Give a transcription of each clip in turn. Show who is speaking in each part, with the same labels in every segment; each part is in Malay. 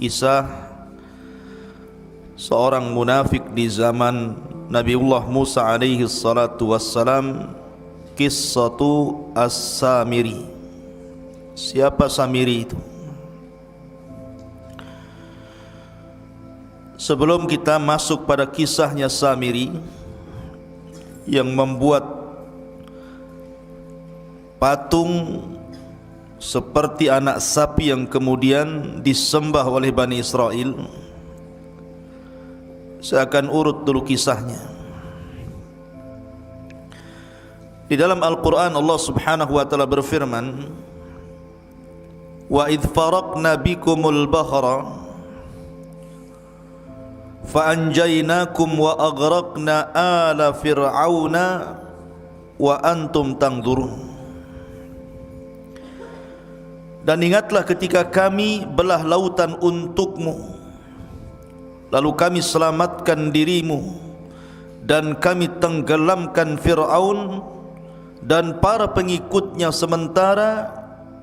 Speaker 1: kisah seorang munafik di zaman Nabiullah Musa alaihi salatu wassalam, Qissatu As-Samiri. Siapa Samiri itu? Sebelum kita masuk pada kisahnya Samiri yang membuat patung seperti anak sapi yang kemudian disembah oleh Bani Israel, saya akan urut dulu kisahnya. Di dalam Al-Quran Allah subhanahu wa ta'ala berfirman, wa idh faraqna bikumul bahra fa'anjaynakum wa aghraqna ala fir'auna wa antum tangdurun. Dan ingatlah ketika kami belah lautan untukmu, lalu kami selamatkan dirimu dan kami tenggelamkan Fir'aun dan para pengikutnya, sementara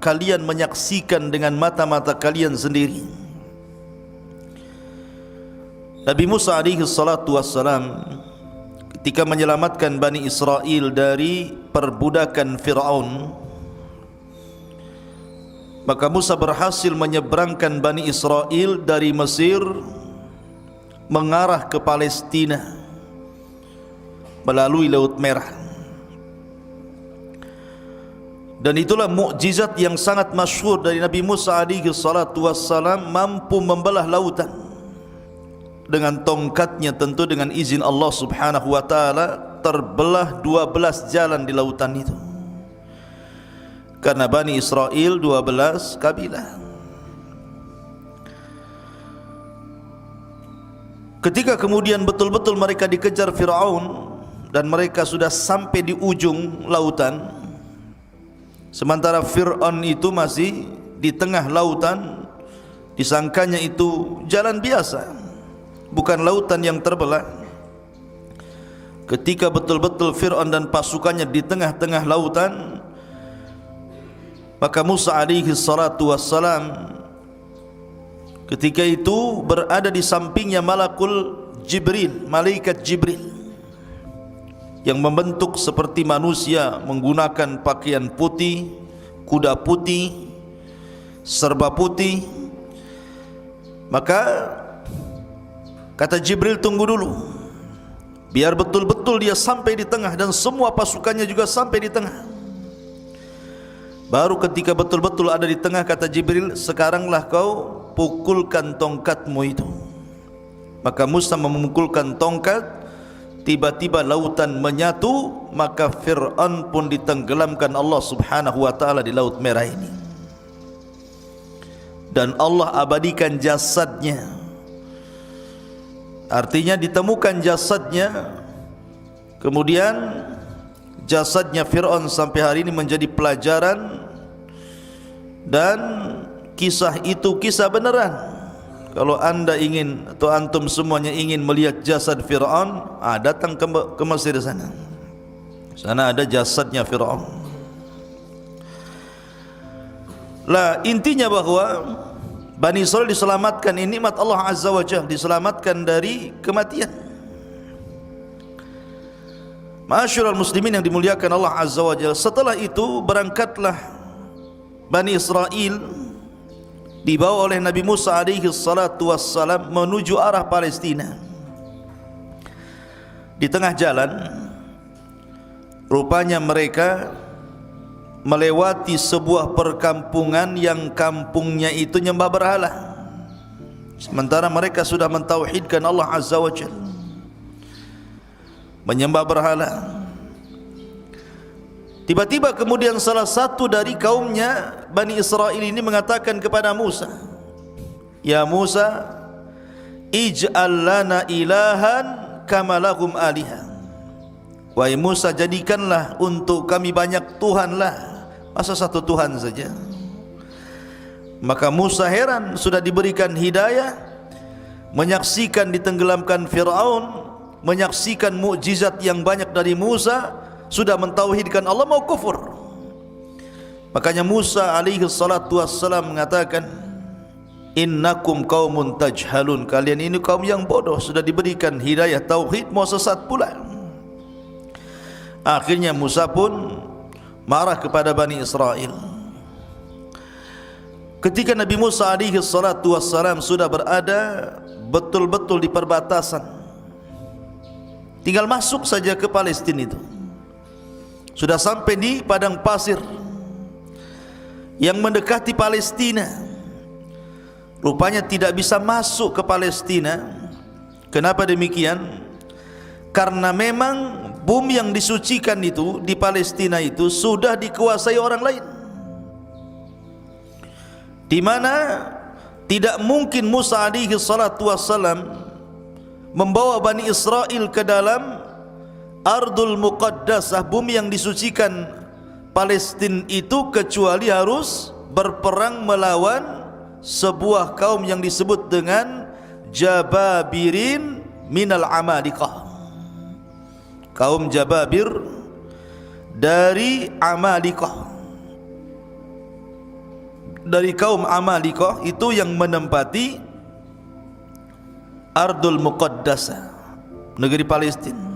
Speaker 1: kalian menyaksikan dengan mata-mata kalian sendiri. Nabi Musa alaihi salatu wassalam ketika menyelamatkan Bani Israel dari perbudakan Fir'aun, maka Musa berhasil menyeberangkan Bani Israel dari Mesir mengarah ke Palestina melalui Laut Merah. Dan itulah mukjizat yang sangat masyhur dari Nabi Musa alaihi salatu wassalam, mampu membelah lautan dengan tongkatnya, tentu dengan izin Allah subhanahu wa ta'ala. Terbelah 12 jalan di lautan itu, karena Bani Israel 12 kabilah. Ketika kemudian betul-betul mereka dikejar Fir'aun dan mereka sudah sampai di ujung lautan, sementara Fir'aun itu masih di tengah lautan, disangkanya itu jalan biasa, bukan lautan yang terbelah. Ketika betul-betul Fir'aun dan pasukannya di tengah-tengah lautan, maka Musa alaihi salatu wassalam ketika itu berada di sampingnya malakul Jibril, malaikat Jibril yang membentuk seperti manusia, menggunakan pakaian putih, kuda putih, serba putih. Maka kata Jibril, tunggu dulu, biar betul-betul dia sampai di tengah dan semua pasukannya juga sampai di tengah. Baru ketika betul-betul ada di tengah, kata Jibril, sekaranglah kau pukulkan tongkatmu itu. Maka Musa memukulkan tongkat, tiba-tiba lautan menyatu, maka Fir'aun pun ditenggelamkan Allah subhanahu wa ta'ala di Laut Merah ini. Dan Allah abadikan jasadnya, artinya ditemukan jasadnya. Kemudian jasadnya Fir'aun sampai hari ini menjadi pelajaran, dan kisah itu kisah beneran. Kalau anda ingin atau antum semuanya ingin melihat jasad Fir'aun, datang ke Mesir sana. Sana ada jasadnya Fir'aun. Lah, intinya bahwa Bani Israel diselamatkan, ini nikmat Allah Azza wa Jalla, diselamatkan dari kematian. Ma'asyiral muslimin yang dimuliakan Allah Azza wa Jalla, setelah itu berangkatlah Bani Israel dibawa oleh Nabi Musa alaihi salatu wassalam menuju arah Palestina. Di tengah jalan rupanya mereka melewati sebuah perkampungan yang kampungnya itu nyembah berhala, sementara mereka sudah mentauhidkan Allah Azza wa Jalla, menyembah berhala. Tiba-tiba kemudian salah satu dari kaumnya Bani Israel ini mengatakan kepada Musa, ya Musa, ij'al lana ilahan kama lahum aliha. Wahai Musa, jadikanlah untuk kami banyak Tuhan lah, masa satu Tuhan saja? Maka Musa heran, sudah diberikan hidayah, menyaksikan ditenggelamkan Fir'aun, menyaksikan mukjizat yang banyak dari Musa, sudah mentauhidkan Allah, mau kufur. Makanya Musa alaihi salatu wassalam mengatakan, innakum qaumun tajhalun, kalian ini kaum yang bodoh, sudah diberikan hidayah tauhid mau sesat pula. Akhirnya Musa pun marah kepada Bani Israel. Ketika Nabi Musa alaihi salatu wassalam sudah berada betul-betul di perbatasan, tinggal masuk saja ke Palestina itu, sudah sampai di padang pasir yang mendekati Palestina. Rupanya tidak bisa masuk ke Palestina. Kenapa demikian? Karena memang bumi yang disucikan itu di Palestina itu sudah dikuasai orang lain, di mana tidak mungkin Musa alaihi salatu wassalam membawa Bani Israel ke dalam Ardul Muqaddasah, bumi yang disucikan Palestina itu, kecuali harus berperang melawan sebuah kaum yang disebut dengan Jababirin minal Amalikah. Kaum Jababir dari Amalikah, dari kaum Amalikah itu yang menempati Ardul Muqaddasah, negeri Palestina.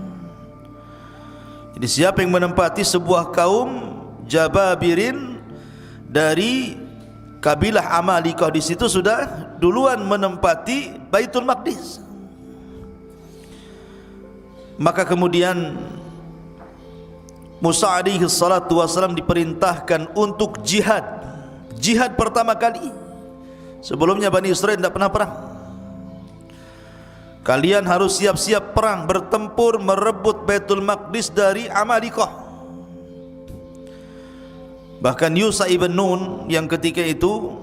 Speaker 1: Jadi siapa yang menempati sebuah kaum Jababirin dari kabilah Amalikah, di situ sudah duluan menempati Baitul Maqdis. Maka kemudian Musa alaihi salatu wassalam diperintahkan untuk jihad. Jihad pertama kali. Sebelumnya Bani Israel tidak pernah perang. Kalian harus siap-siap perang, bertempur merebut Baitul Maqdis dari Amalikah. Bahkan Yusha ibn Nun yang ketika itu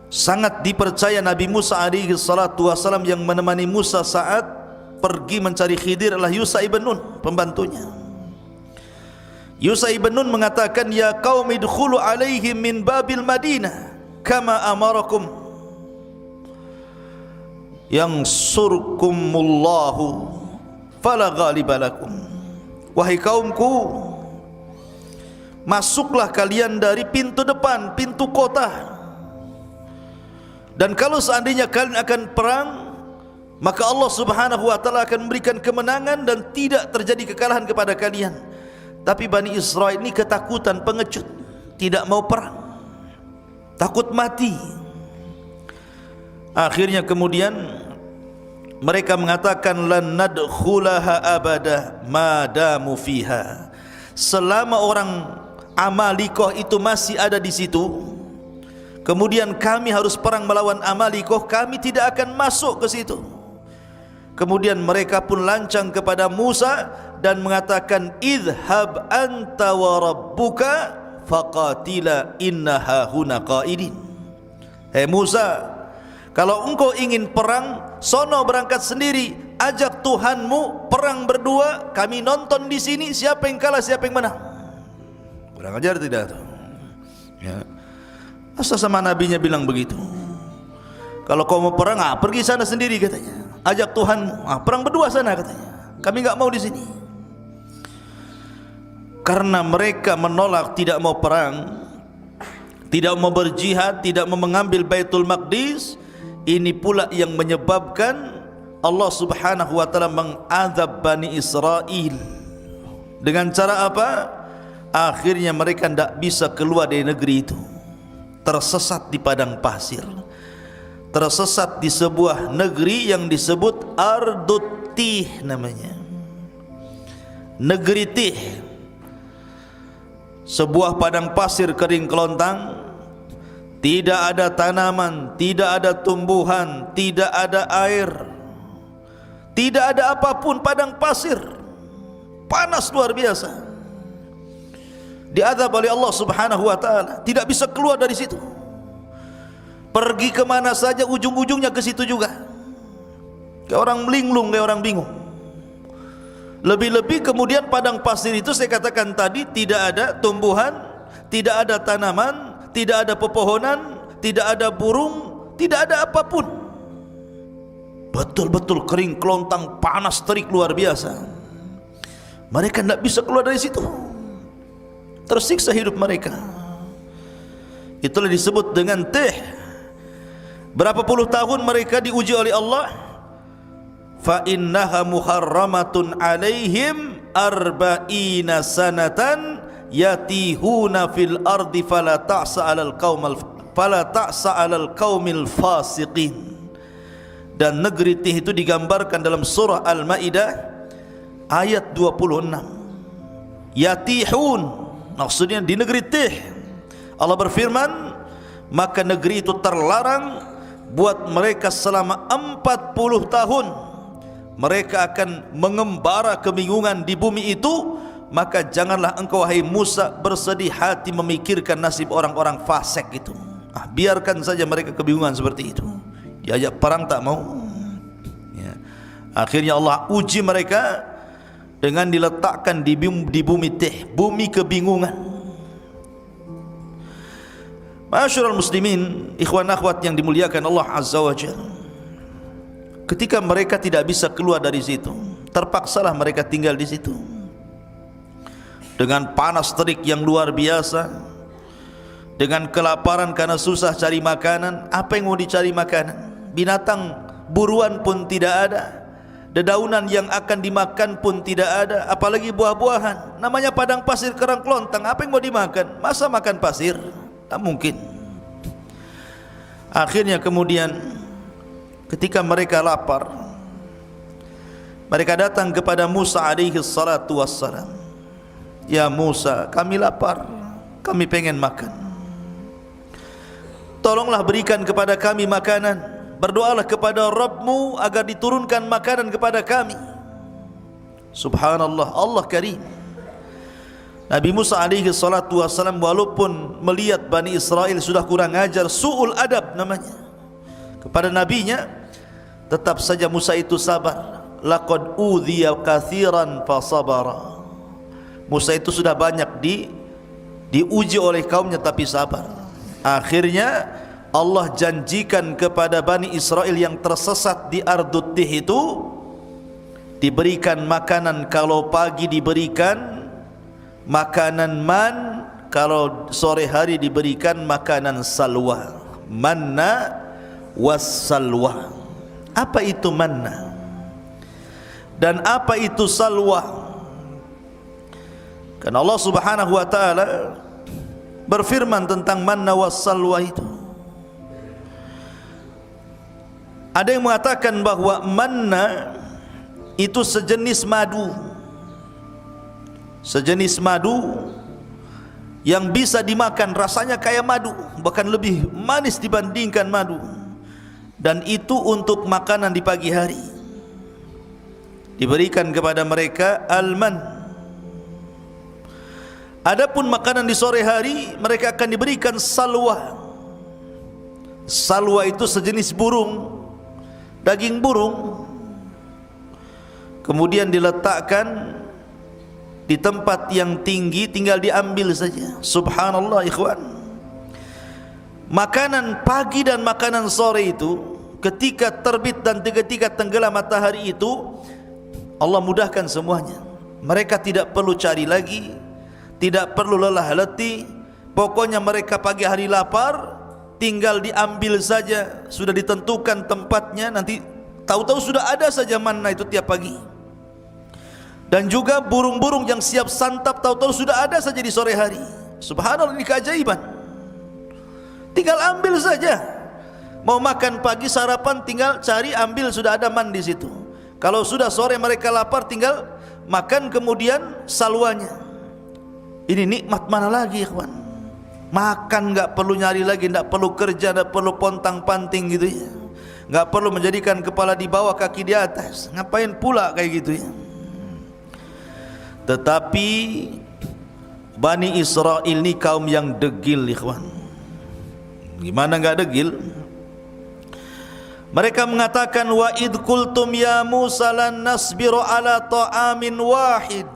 Speaker 1: sangat dipercaya Nabi Musa alaihi salatu wassalam, yang menemani Musa saat pergi mencari Khidir adalah Yusha ibn Nun, pembantunya. Yusha ibn Nun mengatakan, ya qaumi idkhulu alaihim min babil Madinah kama amarakum yang surkumullahu fala ghaliba lakum. Wahai kaumku, masuklah kalian dari pintu depan, pintu kota, dan kalau seandainya kalian akan perang, maka Allah subhanahu wa ta'ala akan memberikan kemenangan dan tidak terjadi kekalahan kepada kalian. Tapi Bani Israel ini ketakutan, pengecut, tidak mau perang, takut mati. Akhirnya kemudian mereka mengatakan, lan nadkhulaha abada madamu fiha. Selama orang Amalikah itu masih ada di situ, kemudian kami harus perang melawan Amalikah, kami tidak akan masuk ke situ. Kemudian mereka pun lancang kepada Musa dan mengatakan, idhab anta wa rabbuka faqatila inna hahuna qaidin. Hei Musa, kalau engkau ingin perang, sono berangkat sendiri, ajak Tuhanmu perang berdua, kami nonton di sini siapa yang kalah siapa yang menang. Kurang ajar tidak tuh? Ya. Asal sama nabinya bilang begitu. Kalau kau mau perang, pergi sana sendiri katanya. Ajak Tuhanmu, perang berdua sana katanya. Kami enggak mau di sini. Karena mereka menolak, tidak mau perang, tidak mau berjihad, tidak mau mengambil Baitul Maqdis. Ini pula yang menyebabkan Allah subhanahu wa ta'ala mengazab Bani Israel. Dengan cara apa? Akhirnya mereka tidak bisa keluar dari negeri itu, tersesat di padang pasir, tersesat di sebuah negeri yang disebut Ardut Tih namanya, negeri Tih, sebuah padang pasir kering kelontang, tidak ada tanaman, tidak ada tumbuhan, tidak ada air, tidak ada apapun, padang pasir, panas luar biasa. Diazab oleh Allah subhanahu wa ta'ala, tidak bisa keluar dari situ. Pergi kemana saja ujung-ujungnya ke situ juga. Kayak orang melinglung, kayak orang bingung. Lebih-lebih kemudian padang pasir itu saya katakan tadi, tidak ada tumbuhan, tidak ada tanaman, tidak ada pepohonan, tidak ada burung, tidak ada apapun. Betul-betul kering kelontang, panas terik luar biasa. Mereka tidak bisa keluar dari situ. Tersiksa hidup mereka. Itulah disebut dengan tih. Berapa puluh tahun mereka diuji oleh Allah? Fa innaha muharramatun alaihim arba'ina sanatan yatihuna fil ardi fala ta'sa 'alal qaumil fasiqin. Dan negeri Tih itu digambarkan dalam surah Al-Maidah ayat 26. Yatihun, maksudnya di negeri Tih. Allah berfirman, maka negeri itu terlarang buat mereka selama 40 tahun. Mereka akan mengembara kebingungan di bumi itu. Maka janganlah engkau wahai Musa bersedih hati memikirkan nasib orang-orang fasik itu. Biarkan saja mereka kebingungan seperti itu. Diajak perang tak mau. Ya. Akhirnya Allah uji mereka dengan diletakkan di bumi Tih, bumi kebingungan. Ma'asyiral muslimin, ikhwan akhwat yang dimuliakan Allah Azza wa Jalla. Ketika mereka tidak bisa keluar dari situ, terpaksalah mereka tinggal di situ. Dengan panas terik yang luar biasa, dengan kelaparan karena susah cari makanan. Apa yang mau dicari makanan? Binatang buruan pun tidak ada, dedaunan yang akan dimakan pun tidak ada, apalagi buah-buahan. Namanya padang pasir kerang kelontang, apa yang mau dimakan? Masa makan pasir? Tak mungkin. Akhirnya kemudian ketika mereka lapar, mereka datang kepada Musa alaihi salatu wassalam. Ya Musa, kami lapar, kami pengen makan. Tolonglah berikan kepada kami makanan. Berdoalah kepada Rabbmu agar diturunkan makanan kepada kami. Subhanallah, Allah karim. Nabi Musa alaihi salatu wassalam walaupun melihat Bani Israel sudah kurang ajar, su'ul adab namanya kepada nabinya, tetap saja Musa itu sabar. Laqad udhiya katsiran fasabara. Musa itu sudah banyak diuji oleh kaumnya tapi sabar. Akhirnya Allah janjikan kepada Bani Israel yang tersesat di Ardut Tih itu diberikan makanan. Kalau pagi diberikan makanan man, kalau sore hari diberikan makanan salwa. Manna was salwa. Apa itu manna dan apa itu salwa? Karena Allah Subhanahu wa taala berfirman tentang manna was salwa itu. Ada yang mengatakan bahwa manna itu sejenis madu. Sejenis madu yang bisa dimakan, rasanya kayak madu, bahkan lebih manis dibandingkan madu. Dan itu untuk makanan di pagi hari. Diberikan kepada mereka al-man. Adapun makanan di sore hari mereka akan diberikan salwa. Salwa itu sejenis burung, daging burung, kemudian diletakkan di tempat yang tinggi, tinggal diambil saja. Subhanallah ikhwan. Makanan pagi dan makanan sore itu, ketika terbit dan ketika tenggelam matahari itu, Allah mudahkan semuanya. Mereka tidak perlu cari lagi, tidak perlu lelah letih. Pokoknya mereka pagi hari lapar, tinggal diambil saja. Sudah ditentukan tempatnya, nanti tahu-tahu sudah ada saja manna itu tiap pagi. Dan juga burung-burung yang siap santap, tahu-tahu sudah ada saja di sore hari. Subhanallah, ini keajaiban. Tinggal ambil saja. Mau makan pagi sarapan, tinggal cari ambil, sudah ada man di situ. Kalau sudah sore mereka lapar, tinggal makan kemudian salwanya. Ini nikmat mana lagi, ikhwan? Makan enggak perlu nyari lagi, enggak perlu kerja, enggak perlu pontang-panting gitu ya. Enggak perlu menjadikan kepala di bawah kaki di atas. Ngapain pula kayak gitu ya? Tetapi Bani Israel ini kaum yang degil, ikhwan. Gimana enggak degil? Mereka mengatakan, wa id qultum ya Musa lan nasbiru ala ta'amin wahid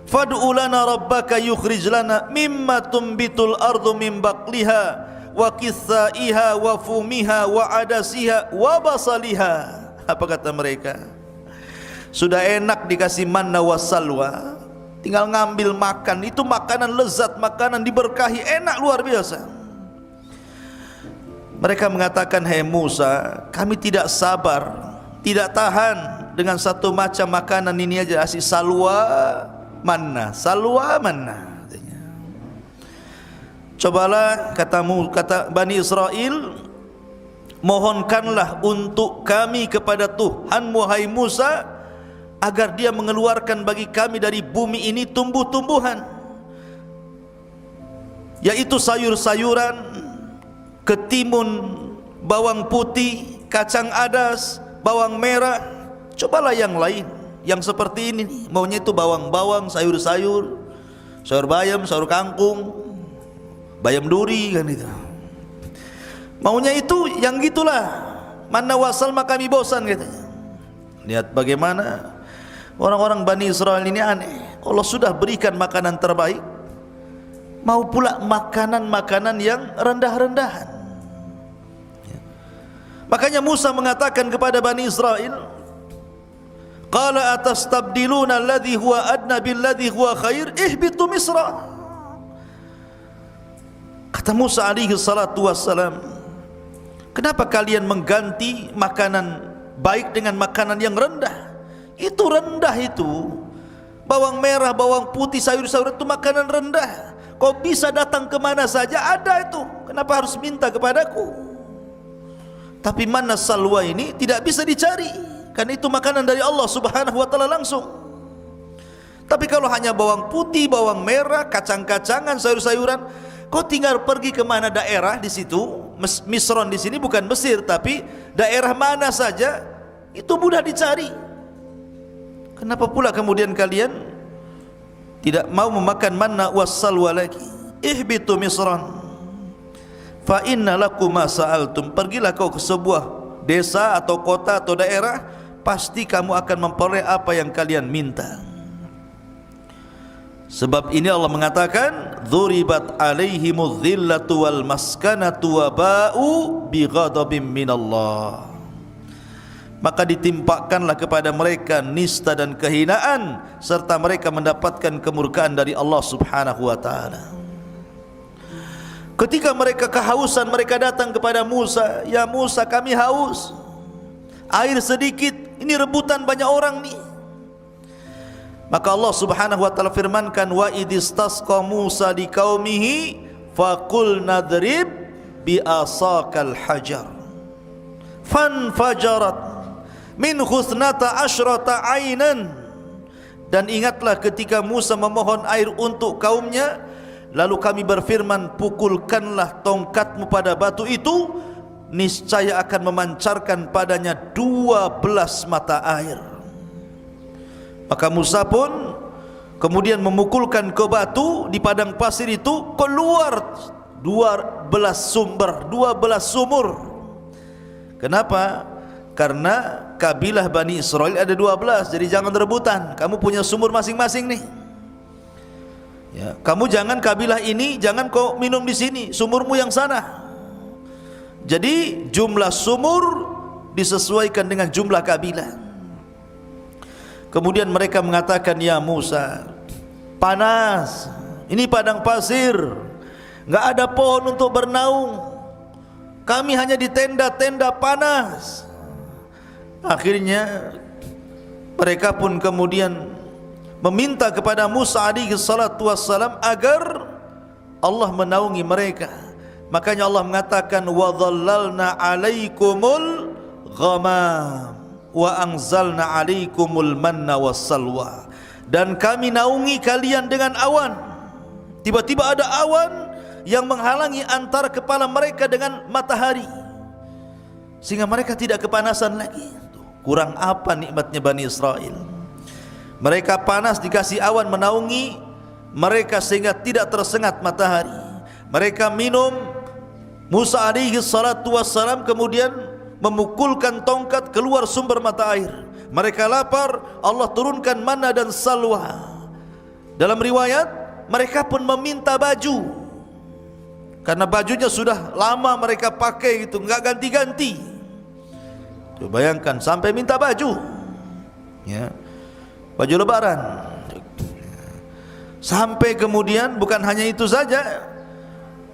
Speaker 1: fad'u lana rabbaka yukhrij lana mimma tumbitul ardu min baqliha wa qithaiha wa fumiha wa adasiha wa basaliha. Apa kata mereka? Sudah enak dikasih manna wa salwa, tinggal ngambil makan. Itu makanan lezat, makanan diberkahi, enak luar biasa. Mereka mengatakan, "Hai Musa, kami tidak sabar, tidak tahan dengan satu macam makanan ini aja, asyik salwa manna, salwa manna." Cobalah, kata Bani Israel, mohonkanlah untuk kami kepada Tuhan wahai Musa, agar dia mengeluarkan bagi kami dari bumi ini tumbuh-tumbuhan, yaitu sayur-sayuran, ketimun, bawang putih, kacang adas, bawang merah. Cobalah yang lain, yang seperti ini nih, maunya itu bawang-bawang, sayur-sayur, sayur bayam, sayur kangkung, bayam duri kan itu. Maunya itu yang gitulah. Manna wasalma kami bosan katanya. Lihat bagaimana orang-orang Bani Israel ini aneh. Allah sudah berikan makanan terbaik, mau pula makanan-makanan yang rendah-rendahan. Makanya Musa mengatakan kepada Bani Israel, qala atastabdiluna alladhi huwa adna billadhi huwa khair ihbitu misra. Kata Musa alaihi salatu wassalam, kenapa kalian mengganti makanan baik dengan makanan yang rendah? Itu rendah itu. Bawang merah, bawang putih, sayur-sayur itu makanan rendah. Kau bisa datang kemana saja ada itu. Kenapa harus minta kepadaku? Tapi mana salwa ini tidak bisa dicari, karena itu makanan dari Allah subhanahu wa ta'ala langsung. Tapi kalau hanya bawang putih, bawang merah, kacang-kacangan, sayur-sayuran, kau tinggal pergi ke mana daerah di situ. Misron di sini bukan Mesir, tapi daerah mana saja itu mudah dicari. Kenapa pula kemudian kalian tidak mau memakan manna wassalwa lagi? Ihbitu misran fa inna lakum ma sa'altum. Pergilah kau ke sebuah desa atau kota atau daerah, pasti kamu akan memperoleh apa yang kalian minta. Sebab ini Allah mengatakan, dzuribat alaihimudz dzillatu wal maskanatu wa ba'u bighadabim minallah. Maka ditimpakanlah kepada mereka nista dan kehinaan, serta mereka mendapatkan kemurkaan dari Allah subhanahu wa ta'ala. Ketika mereka kehausan, mereka datang kepada Musa, "Ya Musa, kami haus, air sedikit, ini rebutan banyak orang nih." Maka Allah subhanahu wa ta'ala firmankan, "Wa idistasqa Musa liqaumihi faqul nadrib bi asaqal hajar fanfajarat min husnata asyrata ainan." Dan ingatlah ketika Musa memohon air untuk kaumnya, lalu kami berfirman, pukulkanlah tongkatmu pada batu itu, niscaya akan memancarkan padanya 12 mata air. Maka Musa pun kemudian memukulkan ke batu di padang pasir itu, keluar 12 sumur. Kenapa? Karena kabilah Bani Israel ada 12, jadi jangan rebutan. Kamu punya sumur masing-masing nih. Ya, kamu jangan kabilah ini, jangan kau minum di sini, sumurmu yang sana. Jadi jumlah sumur disesuaikan dengan jumlah kabilah. Kemudian mereka mengatakan, "Ya Musa, panas, ini padang pasir, enggak ada pohon untuk bernaung, kami hanya di tenda-tenda panas." Akhirnya mereka pun kemudian meminta kepada Musa alaihi salatu wassalam agar Allah menaungi mereka. Makanya Allah mengatakan, "Wa dhallalna 'alaikumul ghamam wa anzalna 'alaikumul manna wassalwa." Dan kami naungi kalian dengan awan. Tiba-tiba ada awan yang menghalangi antara kepala mereka dengan matahari, sehingga mereka tidak kepanasan lagi. Kurang apa nikmatnya Bani Israel? Mereka panas dikasih awan menaungi mereka sehingga tidak tersengat matahari. Mereka minum, Musa alaihi salatu wassalam kemudian memukulkan tongkat, keluar sumber mata air. Mereka lapar, Allah turunkan manna dan salwa. Dalam riwayat, mereka pun meminta baju, karena bajunya sudah lama mereka pakai gitu, enggak ganti-ganti. Tuh, bayangkan sampai minta baju, ya, baju lebaran. Sampai kemudian bukan hanya itu saja,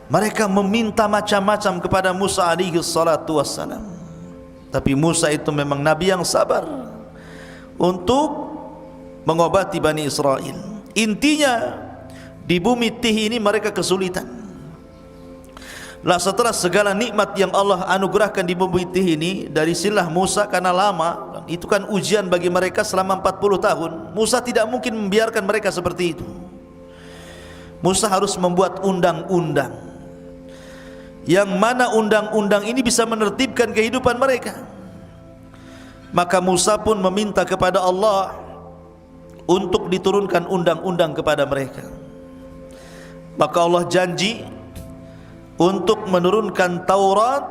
Speaker 1: mereka meminta macam-macam kepada Musa alaihi salatu wassalam. Tapi Musa itu memang nabi yang sabar untuk mengobati Bani Israel. Intinya di bumi Tih ini mereka kesulitan. Lah setelah segala nikmat yang Allah anugerahkan di bumi Tih ini dari silah Musa, karena lama, itu kan ujian bagi mereka selama 40 tahun. Musa tidak mungkin membiarkan mereka seperti itu. Musa harus membuat undang-undang, yang mana undang-undang ini bisa menertibkan kehidupan mereka. Maka Musa pun meminta kepada Allah untuk diturunkan undang-undang kepada mereka. Maka Allah janji untuk menurunkan Taurat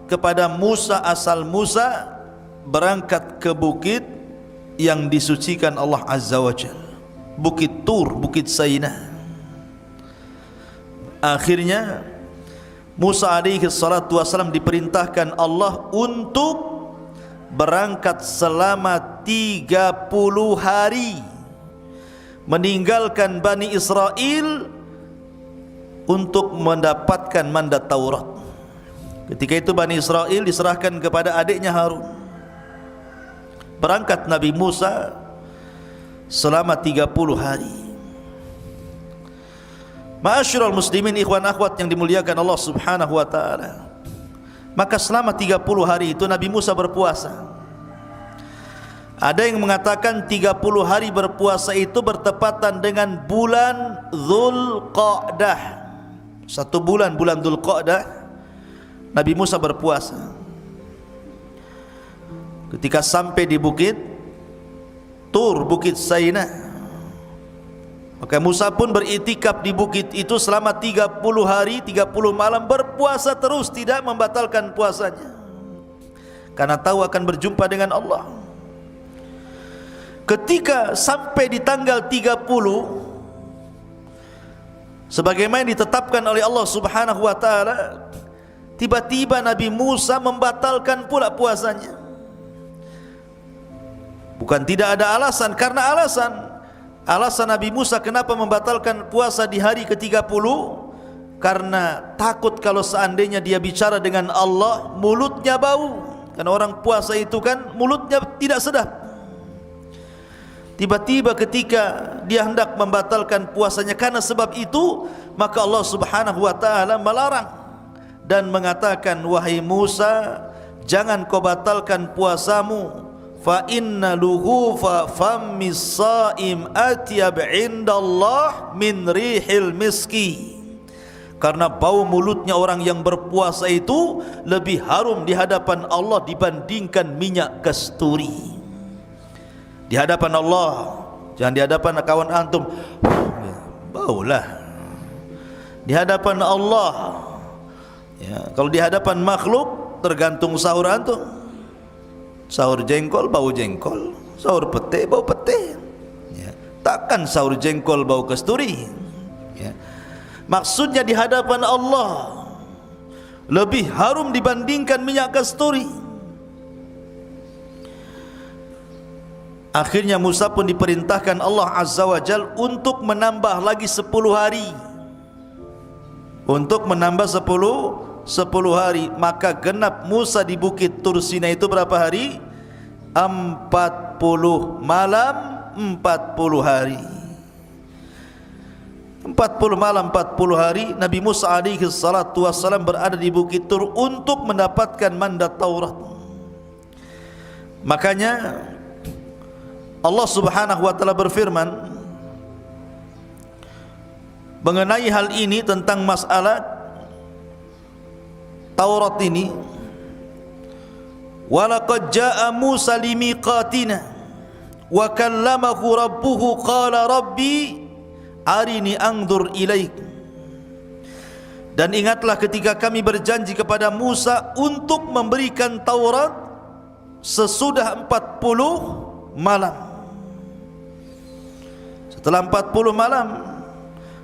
Speaker 1: kepada Musa asal Musa berangkat ke bukit yang disucikan Allah Azza wa Jalla, Bukit Tur, Bukit Sainah. Akhirnya Musa alaihi salatu wassalam diperintahkan Allah untuk berangkat selama 30 hari meninggalkan Bani Israel untuk mendapatkan mandat Taurat. Ketika itu Bani Israel diserahkan kepada adiknya Harun. Berangkat Nabi Musa selama 30 hari. Ma'asyiral muslimin, ikhwan akhwat yang dimuliakan Allah Subhanahu wa taala. Maka selama 30 hari itu Nabi Musa berpuasa. Ada yang mengatakan 30 hari berpuasa itu bertepatan dengan bulan Dzulqa'dah. Satu bulan Dzulqa'dah Nabi Musa berpuasa. Ketika sampai di bukit Tur, Bukit Sainah, maka Musa pun beriktikaf di bukit itu selama 30 hari 30 malam, berpuasa terus, tidak membatalkan puasanya, karena tahu akan berjumpa dengan Allah. Ketika sampai di tanggal 30, sebagaimana ditetapkan oleh Allah Subhanahu wa taala, tiba-tiba Nabi Musa membatalkan pula puasanya. Bukan tidak ada alasan, karena alasan Nabi Musa kenapa membatalkan puasa di hari ke-30, karena takut kalau seandainya dia bicara dengan Allah mulutnya bau. Karena orang puasa itu kan mulutnya tidak sedap. Tiba-tiba ketika dia hendak membatalkan puasanya karena sebab itu, maka Allah Subhanahu wa taala melarang dan mengatakan, wahai Musa, jangan kau batalkan puasamu, fa inna luhufa fammis saim atyab indallah min rihil miski, karena bau mulutnya orang yang berpuasa itu lebih harum di hadapan Allah dibandingkan minyak kasturi. Di hadapan Allah, jangan di hadapan kawan antum, baulah. Di hadapan Allah, ya, kalau di hadapan makhluk tergantung sahur antum. Sahur jengkol bau jengkol, sahur pete bau pete, ya. Takkan sahur jengkol bau kasturi, ya. Maksudnya di hadapan Allah lebih harum dibandingkan minyak kasturi. Akhirnya Musa pun diperintahkan Allah Azza wa Jal untuk menambah lagi 10 hari, untuk menambah 10 hari. Maka genap Musa di bukit Tur Sinai itu berapa hari? 40 malam 40 hari. 40 malam 40 hari Nabi Musa alaihi salatu wassalam berada di bukit Tur untuk mendapatkan mandat Taurat. Makanya Allah Subhanahu wa taala berfirman mengenai hal ini, tentang masalah Taurat ini, walaqad jaa Musa limiqatina wa kallamahu rabbuhu qala rabbi arini anzur ilaik. Dan ingatlah ketika kami berjanji kepada Musa untuk memberikan Taurat sesudah 40 malam. Setelah 40 malam,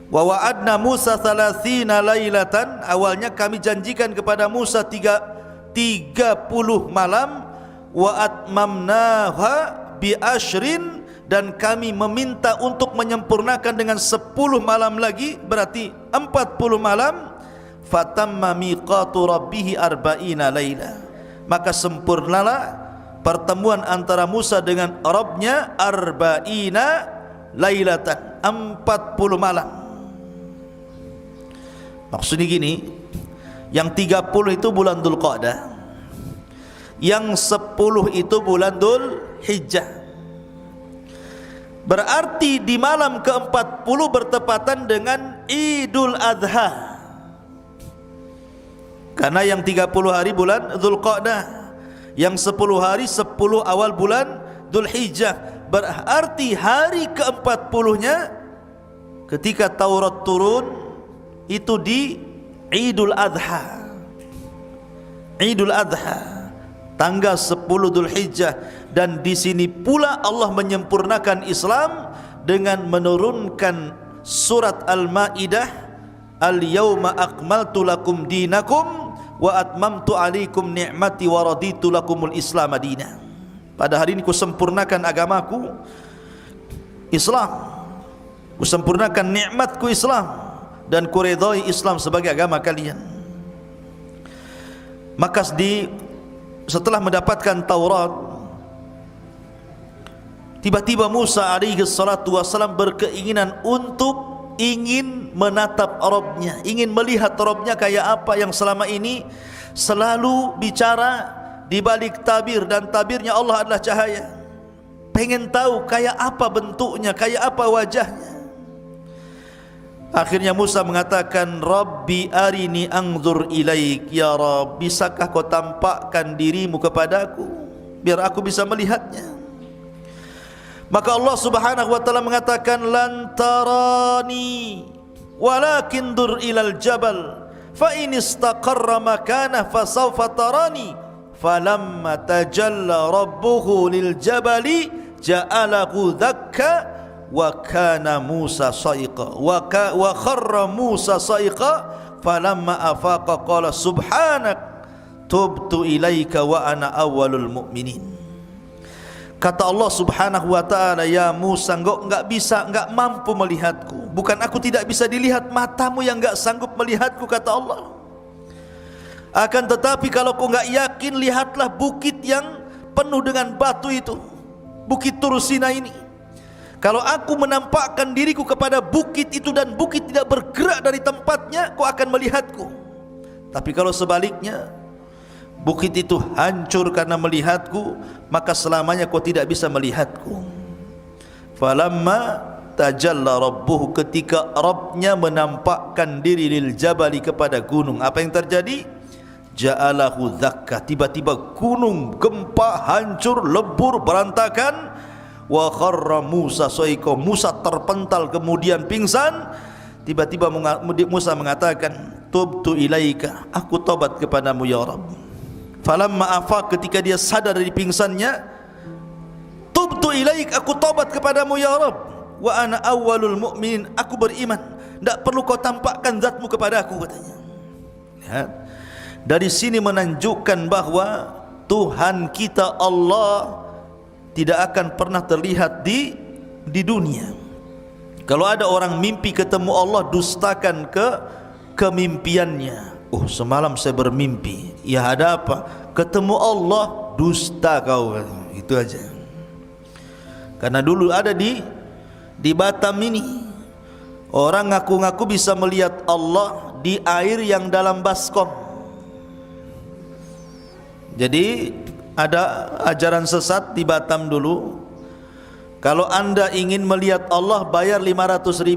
Speaker 1: wa wa'adna Musa 30 lailatan, awalnya kami janjikan kepada Musa 30 malam, wa atmamnaha bi ashrin, dan kami meminta untuk menyempurnakan dengan 10 malam lagi, berarti 40 malam. Fatamma miqatu rabbih arba'ina laila, maka sempurnalah pertemuan antara Musa dengan Rabbnya arba'ina lailatan, 40 malam. Maksudnya gini, yang 30 itu bulan Dzulqa'dah, yang 10 itu bulan Dzulhijjah. Berarti di malam ke-40 bertepatan dengan Idul Adha, karena yang 30 hari bulan Dzulqa'dah, yang 10 hari 10 awal bulan Dzulhijjah. Berarti hari ke-40-nya ketika Taurat turun itu di Idul Adha. Idul Adha tanggal 10 Dzulhijjah, dan di sini pula Allah menyempurnakan Islam dengan menurunkan surat Al-Maidah, Al-yawma akmaltu lakum dinakum wa atmamtu alaikum ni'mati wa raditu lakumul Islam madina. Pada hari ini kusempurnakan agamaku Islam, kusempurnakan nikmatku Islam, dan kuridhai Islam sebagai agama kalian. Maka setelah mendapatkan Taurat, tiba-tiba Musa alaihi salatu wassalam berkeinginan untuk ingin menatap Rabbnya, ingin melihat Rabbnya kayak apa yang selama ini selalu bicara di balik tabir, dan tabirnya Allah adalah cahaya. Pengen tahu kayak apa bentuknya, kayak apa wajahnya. Akhirnya Musa mengatakan, Rabbi arini anzur ilaik, ya Rabb, bisakah kau tampakkan dirimu kepadaku biar aku bisa melihatnya? Maka Allah Subhanahu wa taala mengatakan, lan tarani walakin dur ilal jabal fa in istaqarra makanah fasawfa tarani falamma tajalla rabbuhu lil jabali ja'alahu dakka wa kana Musa sa'iqa wa kharra Musa sa'iqa falamma afaqa qala subhanak tubtu ilaika wa ana awwalul mu'minin. Kata Allah Subhanahu wa taala, ya Musa, engkau enggak mampu melihatku. Bukan aku tidak bisa dilihat, matamu yang enggak sanggup melihatku, kata Allah. Akan tetapi kalau kau enggak yakin, lihatlah bukit yang penuh dengan batu itu, Bukit Tur Sina ini. Kalau aku menampakkan diriku kepada bukit itu dan bukit tidak bergerak dari tempatnya, kau akan melihatku. Tapi kalau sebaliknya, bukit itu hancur karena melihatku, maka selamanya kau tidak bisa melihatku. Falamma tajalla rabbuhu, ketika Rabbnya menampakkan diri lil jabali, kepada gunung, apa yang terjadi? Ja'alahu dzakka, tiba-tiba gunung gempa, hancur, lebur, berantakan. Wa kharra Musa sa'iqa, Musa terpental kemudian pingsan. Tiba-tiba Musa mengatakan, tubtu ilaika, aku tobat kepadamu ya Rabb. Falamma afaq, ketika dia sadar dari pingsannya, tubtu ilaik, aku tobat kepadamu ya Rabb. Wa ana awwalul mu'minin, aku beriman, tidak perlu kau tampakkan zatmu kepada aku, katanya. Lihat, dari sini menunjukkan bahwa Tuhan kita Allah tidak akan pernah terlihat di dunia. Kalau ada orang mimpi ketemu Allah, dustakan kemimpiannya. Oh, semalam saya bermimpi. Ya, ada apa? Ketemu Allah, dusta kau. Itu aja. Karena dulu ada di Batam ini, orang ngaku-ngaku bisa melihat Allah di air yang dalam baskom. Jadi ada ajaran sesat di Batam dulu, kalau anda ingin melihat Allah, bayar 500.000.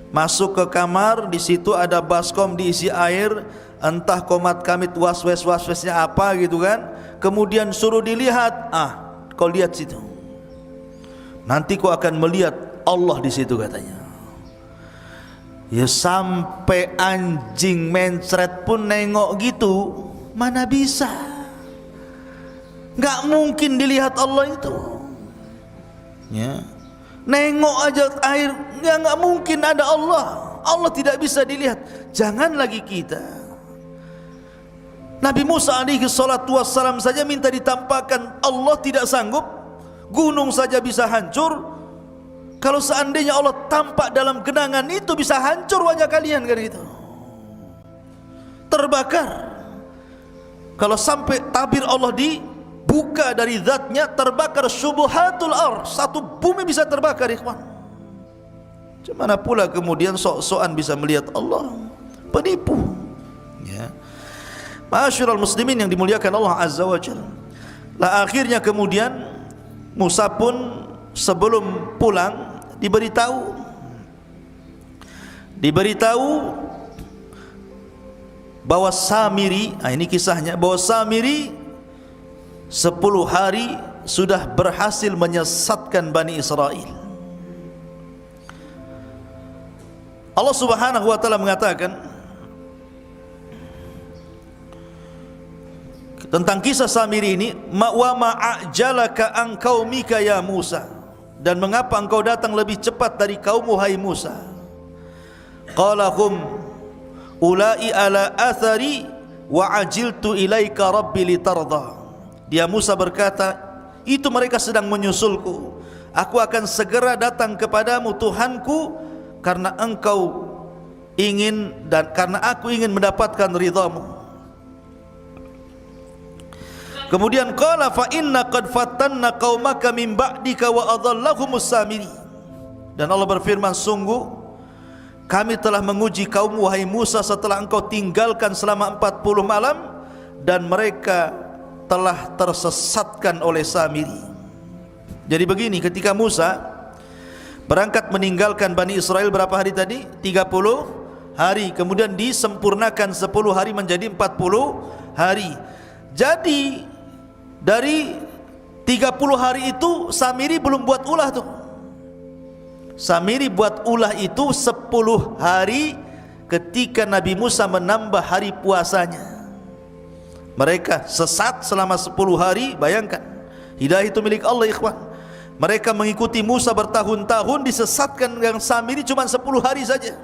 Speaker 1: Masuk ke kamar, di situ ada baskom diisi air, entah komat kamit waswesnya apa gitu kan. Kemudian suruh dilihat, kau lihat situ, nanti kau akan melihat Allah di situ, katanya. Ya, sampai anjing mencret pun nengok gitu, mana bisa? Nggak mungkin dilihat Allah itu. Ya, nengok aja air, nggak mungkin ada Allah. Allah tidak bisa dilihat. Jangan lagi kita. Nabi Musa alaihi salatu wassalam saja minta ditampakkan, Allah tidak sanggup. gunung saja bisa hancur. Kalau seandainya Allah tampak dalam genangan itu, bisa hancur wajah kalian kan gitu, terbakar. Kalau sampai tabir Allah dibuka dari zatnya, terbakar syubuhatul ar, satu bumi bisa terbakar ikhwan. Cemana pula kemudian sok-sokan bisa melihat Allah, penipu ya. Ma'asyiral muslimin yang dimuliakan Allah Azza wa Jalla. Lah akhirnya kemudian Musa pun sebelum pulang diberitahu bahwa Samiri, ini kisahnya, bahwa Samiri 10 hari sudah berhasil menyesatkan Bani Israel. Allah Subhanahu wa taala mengatakan tentang kisah Samiri ini, wa ma'ajalaka an qaumika ya Musa, dan mengapa engkau datang lebih cepat dari kaummu hai Musa. Qala hum ulai ala athari wa ajiltu ilaika rabbi litarda. Dia Musa berkata, itu mereka sedang menyusulku, aku akan segera datang kepadamu Tuhanku, karena engkau ingin dan karena aku ingin mendapatkan ridhamu. Kemudian qala fa inna qad fatanna qaumaka min ba'dika wa adhallahumus Samiri. Dan Allah berfirman, sungguh kami telah menguji kaummu wahai Musa setelah engkau tinggalkan selama 40 malam, dan mereka telah tersesatkan oleh Samiri. Jadi begini, ketika Musa berangkat meninggalkan Bani Israel berapa hari tadi? 30 hari. Kemudian disempurnakan 10 hari menjadi 40 hari. Jadi dari 30 hari itu Samiri belum buat ulah tuh. Samiri buat ulah itu 10 hari ketika Nabi Musa menambah hari puasanya. Mereka sesat selama 10 hari. Bayangkan, hidayah itu milik Allah ikhwan. Mereka mengikuti Musa bertahun-tahun, disesatkan dengan Samiri cuma 10 hari saja.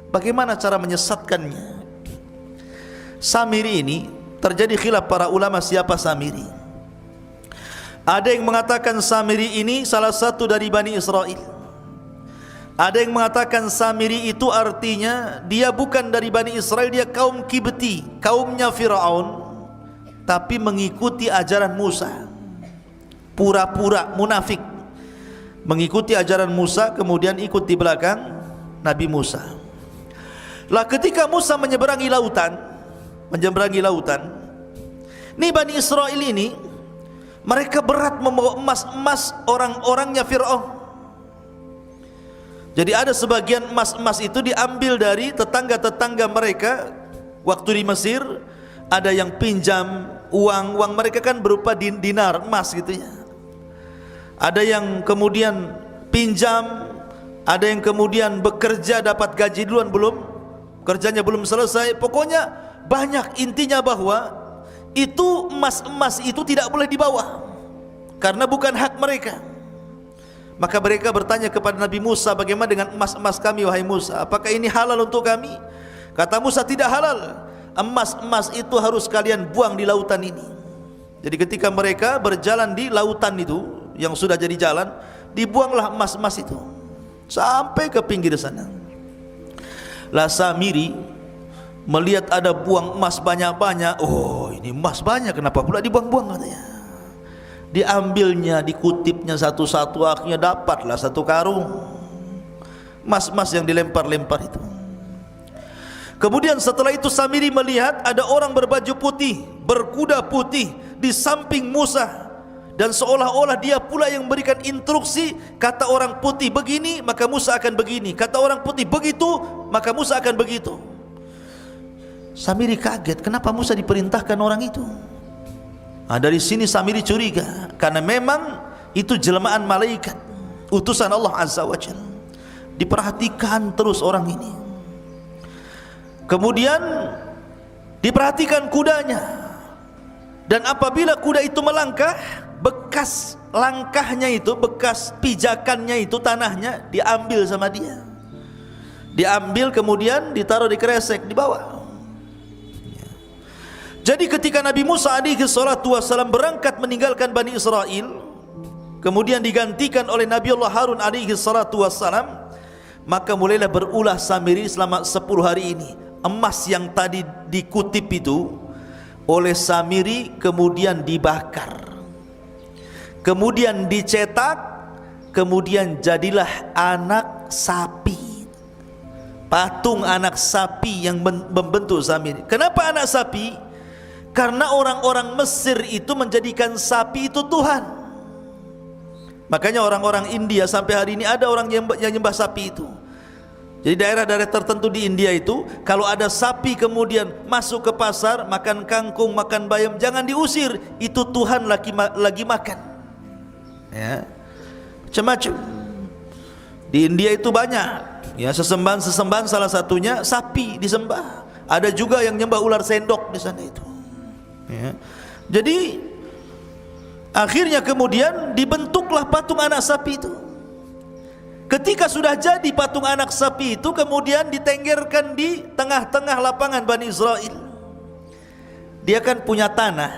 Speaker 1: Bagaimana cara menyesatkannya? Samiri ini terjadi khilaf para ulama siapa Samiri. Ada yang mengatakan Samiri ini salah satu dari Bani Israel. Ada yang mengatakan Samiri itu artinya dia bukan dari Bani Israel, dia kaum Kibti, kaumnya Fir'aun, tapi mengikuti ajaran Musa. Pura-pura munafik, mengikuti ajaran Musa, kemudian ikut di belakang Nabi Musa. Lah ketika Musa menyeberangi lautan, nih Bani Israel ini, mereka berat membawa emas-emas orang-orangnya Fir'aun. Jadi ada sebagian emas-emas itu diambil dari tetangga-tetangga mereka waktu di Mesir. Ada yang pinjam uang mereka kan berupa dinar, emas gitu ya. Ada yang kemudian pinjam, ada yang kemudian bekerja dapat gaji duluan, kerjanya belum selesai. Pokoknya banyak. Intinya bahwa itu emas-emas itu tidak boleh dibawa karena bukan hak mereka. Maka mereka bertanya kepada Nabi Musa, bagaimana dengan emas-emas kami wahai Musa? Apakah ini halal untuk kami? Kata Musa, tidak halal. Emas-emas itu harus kalian buang di lautan ini. Jadi ketika mereka berjalan di lautan itu yang sudah jadi jalan, dibuanglah emas-emas itu sampai ke pinggir sana. Lah Samiri melihat ada buang emas banyak-banyak. Oh, ini emas banyak, kenapa pula dibuang-buang katanya. Diambilnya, dikutipnya satu-satu, akhirnya dapatlah satu karung emas-emas yang dilempar-lempar itu. Kemudian setelah itu Samiri melihat ada orang berbaju putih, berkuda putih di samping Musa, dan seolah-olah dia pula yang memberikan instruksi. Kata orang putih begini, maka Musa akan begini. Kata orang putih begitu, maka Musa akan begitu. Samiri kaget, kenapa Musa diperintahkan orang itu? Dari sini Samiri curiga, karena memang itu jelmaan malaikat, utusan Allah Azza wa Jalla. Diperhatikan terus orang ini. Kemudian diperhatikan kudanya, dan apabila kuda itu melangkah, bekas langkahnya itu, bekas pijakannya itu, tanahnya diambil sama dia. Diambil kemudian ditaruh di kresek di bawah. Jadi ketika Nabi Musa alaihi salatu wasallam berangkat meninggalkan Bani Israel, kemudian digantikan oleh Nabi Allah Harun alaihi salatu wassalam, maka mulailah berulah Samiri selama 10 hari ini. Emas yang tadi dikutip itu oleh Samiri kemudian dibakar, kemudian dicetak, kemudian jadilah anak sapi, patung anak sapi yang membentuk Samiri. Kenapa anak sapi? Karena orang-orang Mesir itu menjadikan sapi itu Tuhan. Makanya orang-orang India sampai hari ini ada orang yang nyembah sapi itu. Jadi daerah-daerah tertentu di India itu, kalau ada sapi kemudian masuk ke pasar, makan kangkung, makan bayam, jangan diusir, itu Tuhan lagi makan. Ya, macam-macam. Di India itu banyak, ya, sesembahan salah satunya sapi disembah. Ada juga yang nyembah ular sendok di sana itu. Ya. Jadi akhirnya kemudian dibentuklah patung anak sapi itu. Ketika sudah jadi patung anak sapi itu, kemudian ditenggerkan di tengah-tengah lapangan Bani Israel. Dia kan punya tanah.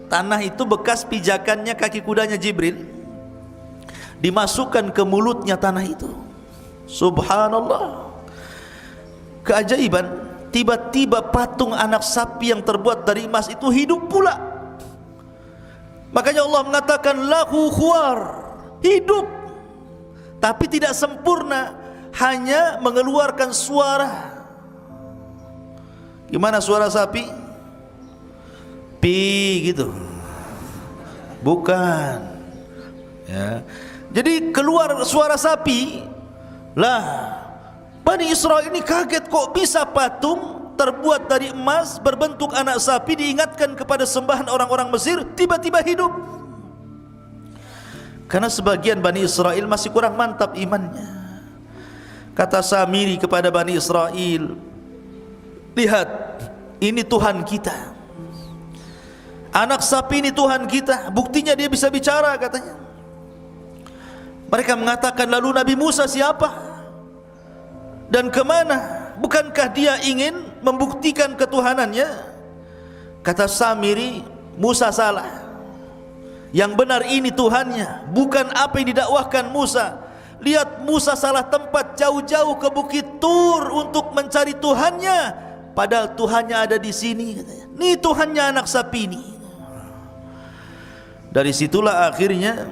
Speaker 1: Tanah itu bekas pijakannya kaki kudanya Jibril. Dimasukkan ke mulutnya tanah itu. Subhanallah. Keajaiban, tiba-tiba patung anak sapi yang terbuat dari emas itu hidup pula. Makanya Allah mengatakan lahu khuwar, hidup, tapi tidak sempurna, hanya mengeluarkan suara. Gimana suara sapi? Pi gitu. Bukan. Ya. Jadi keluar suara sapi. Lah, Bani Israel ini kaget, kok bisa patung terbuat dari emas berbentuk anak sapi diingatkan kepada sembahan orang-orang Mesir tiba-tiba hidup. Karena sebagian Bani Israel masih kurang mantap imannya. Kata Samiri kepada Bani Israel, lihat, ini Tuhan kita, anak sapi ini Tuhan kita, buktinya dia bisa bicara katanya. Mereka mengatakan, lalu Nabi Musa siapa? Dan kemana? Bukankah dia ingin membuktikan ketuhanannya? Kata Samiri, Musa salah. Yang benar ini Tuhannya, bukan apa yang didakwahkan Musa. Lihat, Musa salah tempat, jauh-jauh ke Bukit Tur untuk mencari Tuhannya, padahal Tuhannya ada di sini katanya. Ini Tuhannya anak sapi ini. Dari situlah akhirnya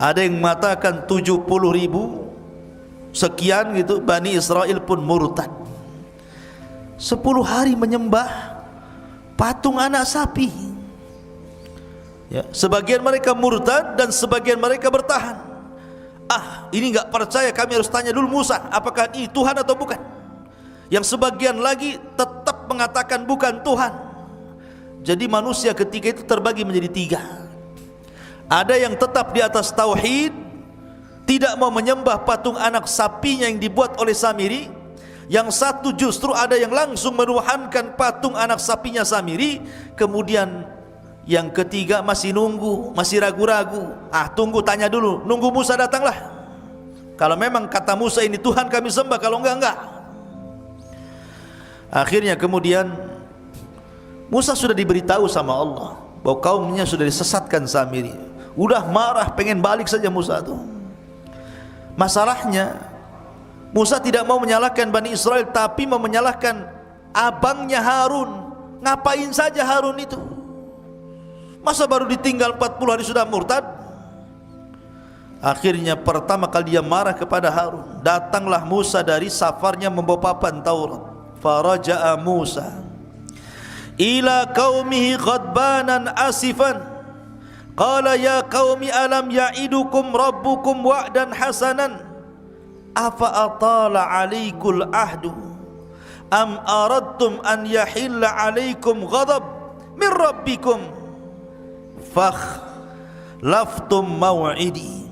Speaker 1: ada yang mengatakan 70.000 sekian gitu, Bani Israel pun murtad. 10 hari menyembah patung anak sapi. Ya, sebagian mereka murtad dan sebagian mereka bertahan. Ah, ini enggak percaya, kami harus tanya dulu Musa, apakah ini Tuhan atau bukan. Yang sebagian lagi tetap mengatakan bukan Tuhan. Jadi manusia ketika itu terbagi menjadi 3. Ada yang tetap di atas tauhid, tidak mau menyembah patung anak sapinya yang dibuat oleh Samiri. Yang satu justru ada yang langsung menuhankan patung anak sapinya Samiri. Kemudian yang ketiga masih nunggu, masih ragu-ragu. Ah, tunggu, tanya dulu, nunggu Musa datanglah. Kalau memang kata Musa ini Tuhan kami sembah, kalau enggak. Akhirnya kemudian Musa sudah diberitahu sama Allah bahwa kaumnya sudah disesatkan Samiri. Udah marah, pengen balik saja Musa tuh. Masalahnya Musa tidak mau menyalahkan Bani Israel, tapi mau menyalahkan abangnya Harun. Ngapain saja Harun itu? Masa baru ditinggal 40 hari sudah murtad? Akhirnya pertama kali dia marah kepada Harun. Datanglah Musa dari safarnya membawa papan Taurat. Faraja'a Musa ila qaumihi ghadbanan asifan. Qala ya qaumi alam ya'idukum rabbukum wa'dan hasanan. Afa atala alaikul ahdu am aradtum an yahilla alaikum ghadab min rabbikum fakhlaftum maw'idi.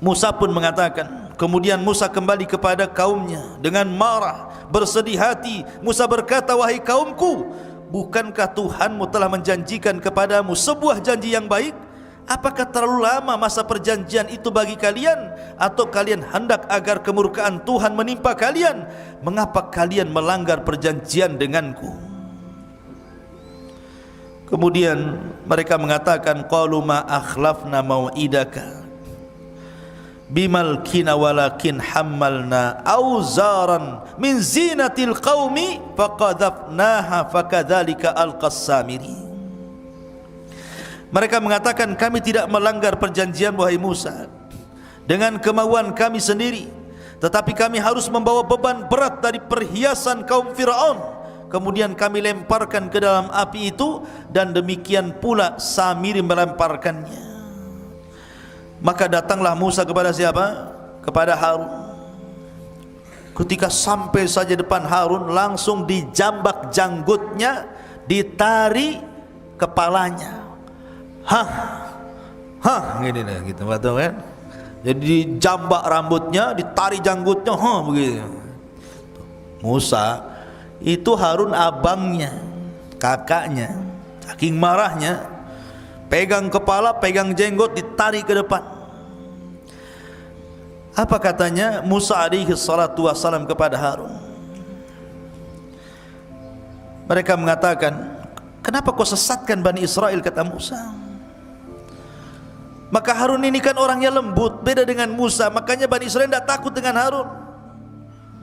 Speaker 1: Musa pun mengatakan, kemudian Musa kembali kepada kaumnya dengan marah, bersedih hati. Musa berkata, wahai kaumku, bukankah Tuhanmu telah menjanjikan kepadamu sebuah janji yang baik? Apakah terlalu lama masa perjanjian itu bagi kalian? Atau kalian hendak agar kemurkaan Tuhan menimpa kalian? Mengapa kalian melanggar perjanjian denganku? Kemudian mereka mengatakan, qalu ma akhlafna mau'idaka bimalkina walakin hammalna auzaran min zinatil qaumi faqadhafnaha fakadzalika alqas Samiri. Mereka mengatakan, kami tidak melanggar perjanjian wahai Musa dengan kemauan kami sendiri, tetapi kami harus membawa beban berat dari perhiasan kaum Fir'aun, kemudian kami lemparkan ke dalam api itu, dan demikian pula Samiri melemparkannya. Maka datanglah Musa kepada siapa? Kepada Harun. Ketika sampai saja depan Harun, langsung dijambak janggutnya, ditari kepalanya. Gini dah, gitu, betul kan? Jadi dijambak rambutnya, ditari janggutnya, begitu. Musa itu Harun abangnya, kakaknya. Saking marahnya, pegang kepala, pegang jenggot, ditarik ke depan. Apa katanya Musa alaihi salatu wassalam kepada Harun? Mereka mengatakan, kenapa kau sesatkan Bani Israel, kata Musa. Maka Harun ini kan orangnya lembut, beda dengan Musa. Makanya Bani Israel tidak takut dengan Harun,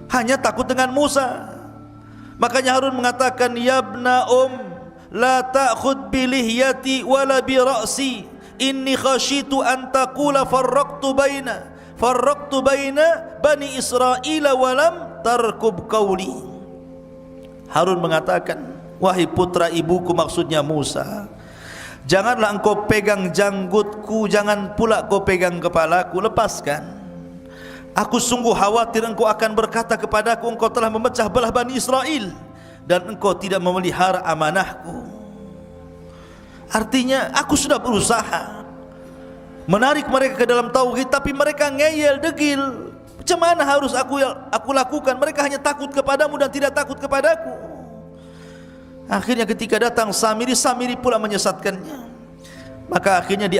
Speaker 1: hanya takut dengan Musa. Makanya Harun mengatakan, ya ibna la ta'khud bi lihyati wala bi ra'si, inni khashitu an taqula farraqtu baina Bani Israel wa lam tarkub qawli. Harun mengatakan, wahai putra ibuku, maksudnya Musa, janganlah engkau pegang janggutku, jangan pula kau pegang kepalaku, lepaskan. Aku sungguh khawatir engkau akan berkata kepadaku, engkau telah memecah belah Bani Israel dan engkau tidak memelihara amanahku. Artinya aku sudah berusaha menarik mereka ke dalam tauhid, tapi mereka ngeyel, degil. Macam mana harus aku lakukan? Mereka hanya takut kepadamu dan tidak takut kepadaku. Akhirnya ketika datang Samiri, Samiri pula menyesatkannya. Maka akhirnya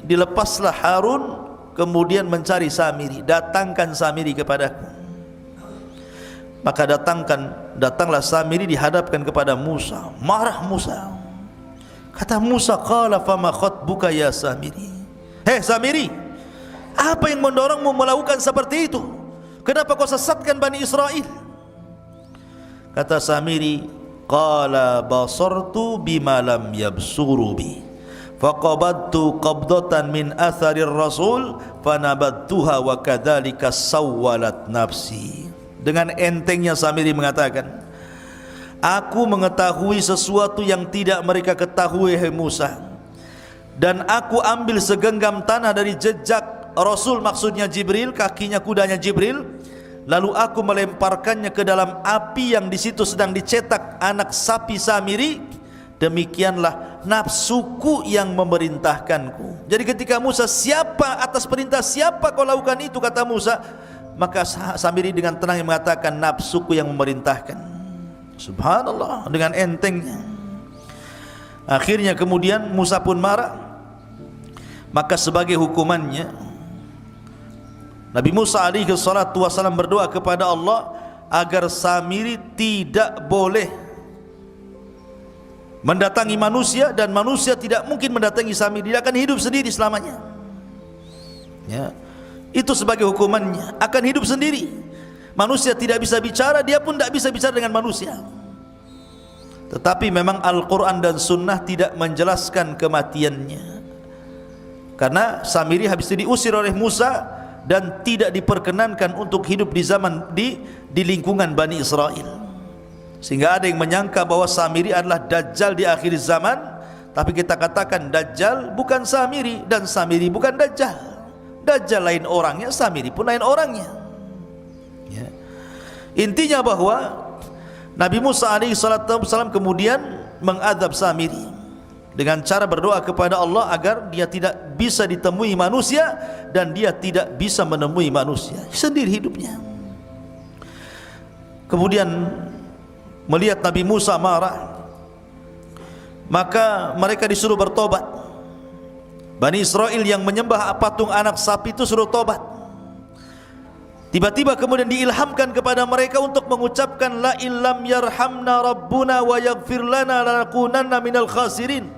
Speaker 1: dilepaslah Harun, kemudian mencari Samiri. Datangkan Samiri kepadaku. Maka datanglah Samiri, dihadapkan kepada Musa. Marah Musa. Kata Musa, qala fama khatbuka ya Samiri. Hei Samiri, apa yang mendorongmu melakukan seperti itu? Kenapa kau sesatkan Bani Israel? Kata Samiri, qala basartu bima lam yabsuru bi faqabadtu qabdatan min atharir rasul fanabadtuha wa kadzalika sawwalat nafsi. Dengan entengnya Samiri mengatakan, aku mengetahui sesuatu yang tidak mereka ketahui, hai Musa, dan aku ambil segenggam tanah dari jejak Rasul, maksudnya Jibril, kakinya kudanya Jibril, lalu aku melemparkannya ke dalam api yang di situ sedang dicetak anak sapi Samiri. Demikianlah nafsuku yang memerintahkanku. Jadi ketika Musa, siapa atas perintah siapa kau lakukan itu, kata Musa, maka Samiri dengan tenang mengatakan, nafsuku yang memerintahkan. Subhanallah, dengan entengnya. Akhirnya kemudian Musa pun marah. Maka sebagai hukumannya, Nabi Musa alaihi salatu wasallam berdoa kepada Allah agar Samiri tidak boleh mendatangi manusia, dan manusia tidak mungkin mendatangi Samiri. Dia akan hidup sendiri selamanya. Ya, itu sebagai hukumannya, akan hidup sendiri. Manusia tidak bisa bicara, dia pun tidak bisa bicara dengan manusia. Tetapi memang Al-Quran dan Sunnah tidak menjelaskan kematiannya, karena Samiri habis itu diusir oleh Musa dan tidak diperkenankan untuk hidup di zaman di lingkungan Bani Israel. Sehingga ada yang menyangka bahwa Samiri adalah Dajjal di akhir zaman. Tapi kita katakan Dajjal bukan Samiri, dan Samiri bukan Dajjal. Dajjal lain orangnya, Samiri pun lain orangnya. Ya. Intinya bahwa Nabi Musa alaihi salatu wasallam kemudian mengadab Samiri dengan cara berdoa kepada Allah agar dia tidak bisa ditemui manusia dan dia tidak bisa menemui manusia, sendiri hidupnya. Kemudian melihat Nabi Musa marah, maka mereka disuruh bertobat. Bani Israel yang menyembah patung anak sapi itu suruh tobat. Tiba-tiba kemudian diilhamkan kepada mereka untuk mengucapkan la illam yarhamna rabbuna wa yaghfir lana lanakunanna minal khasirin.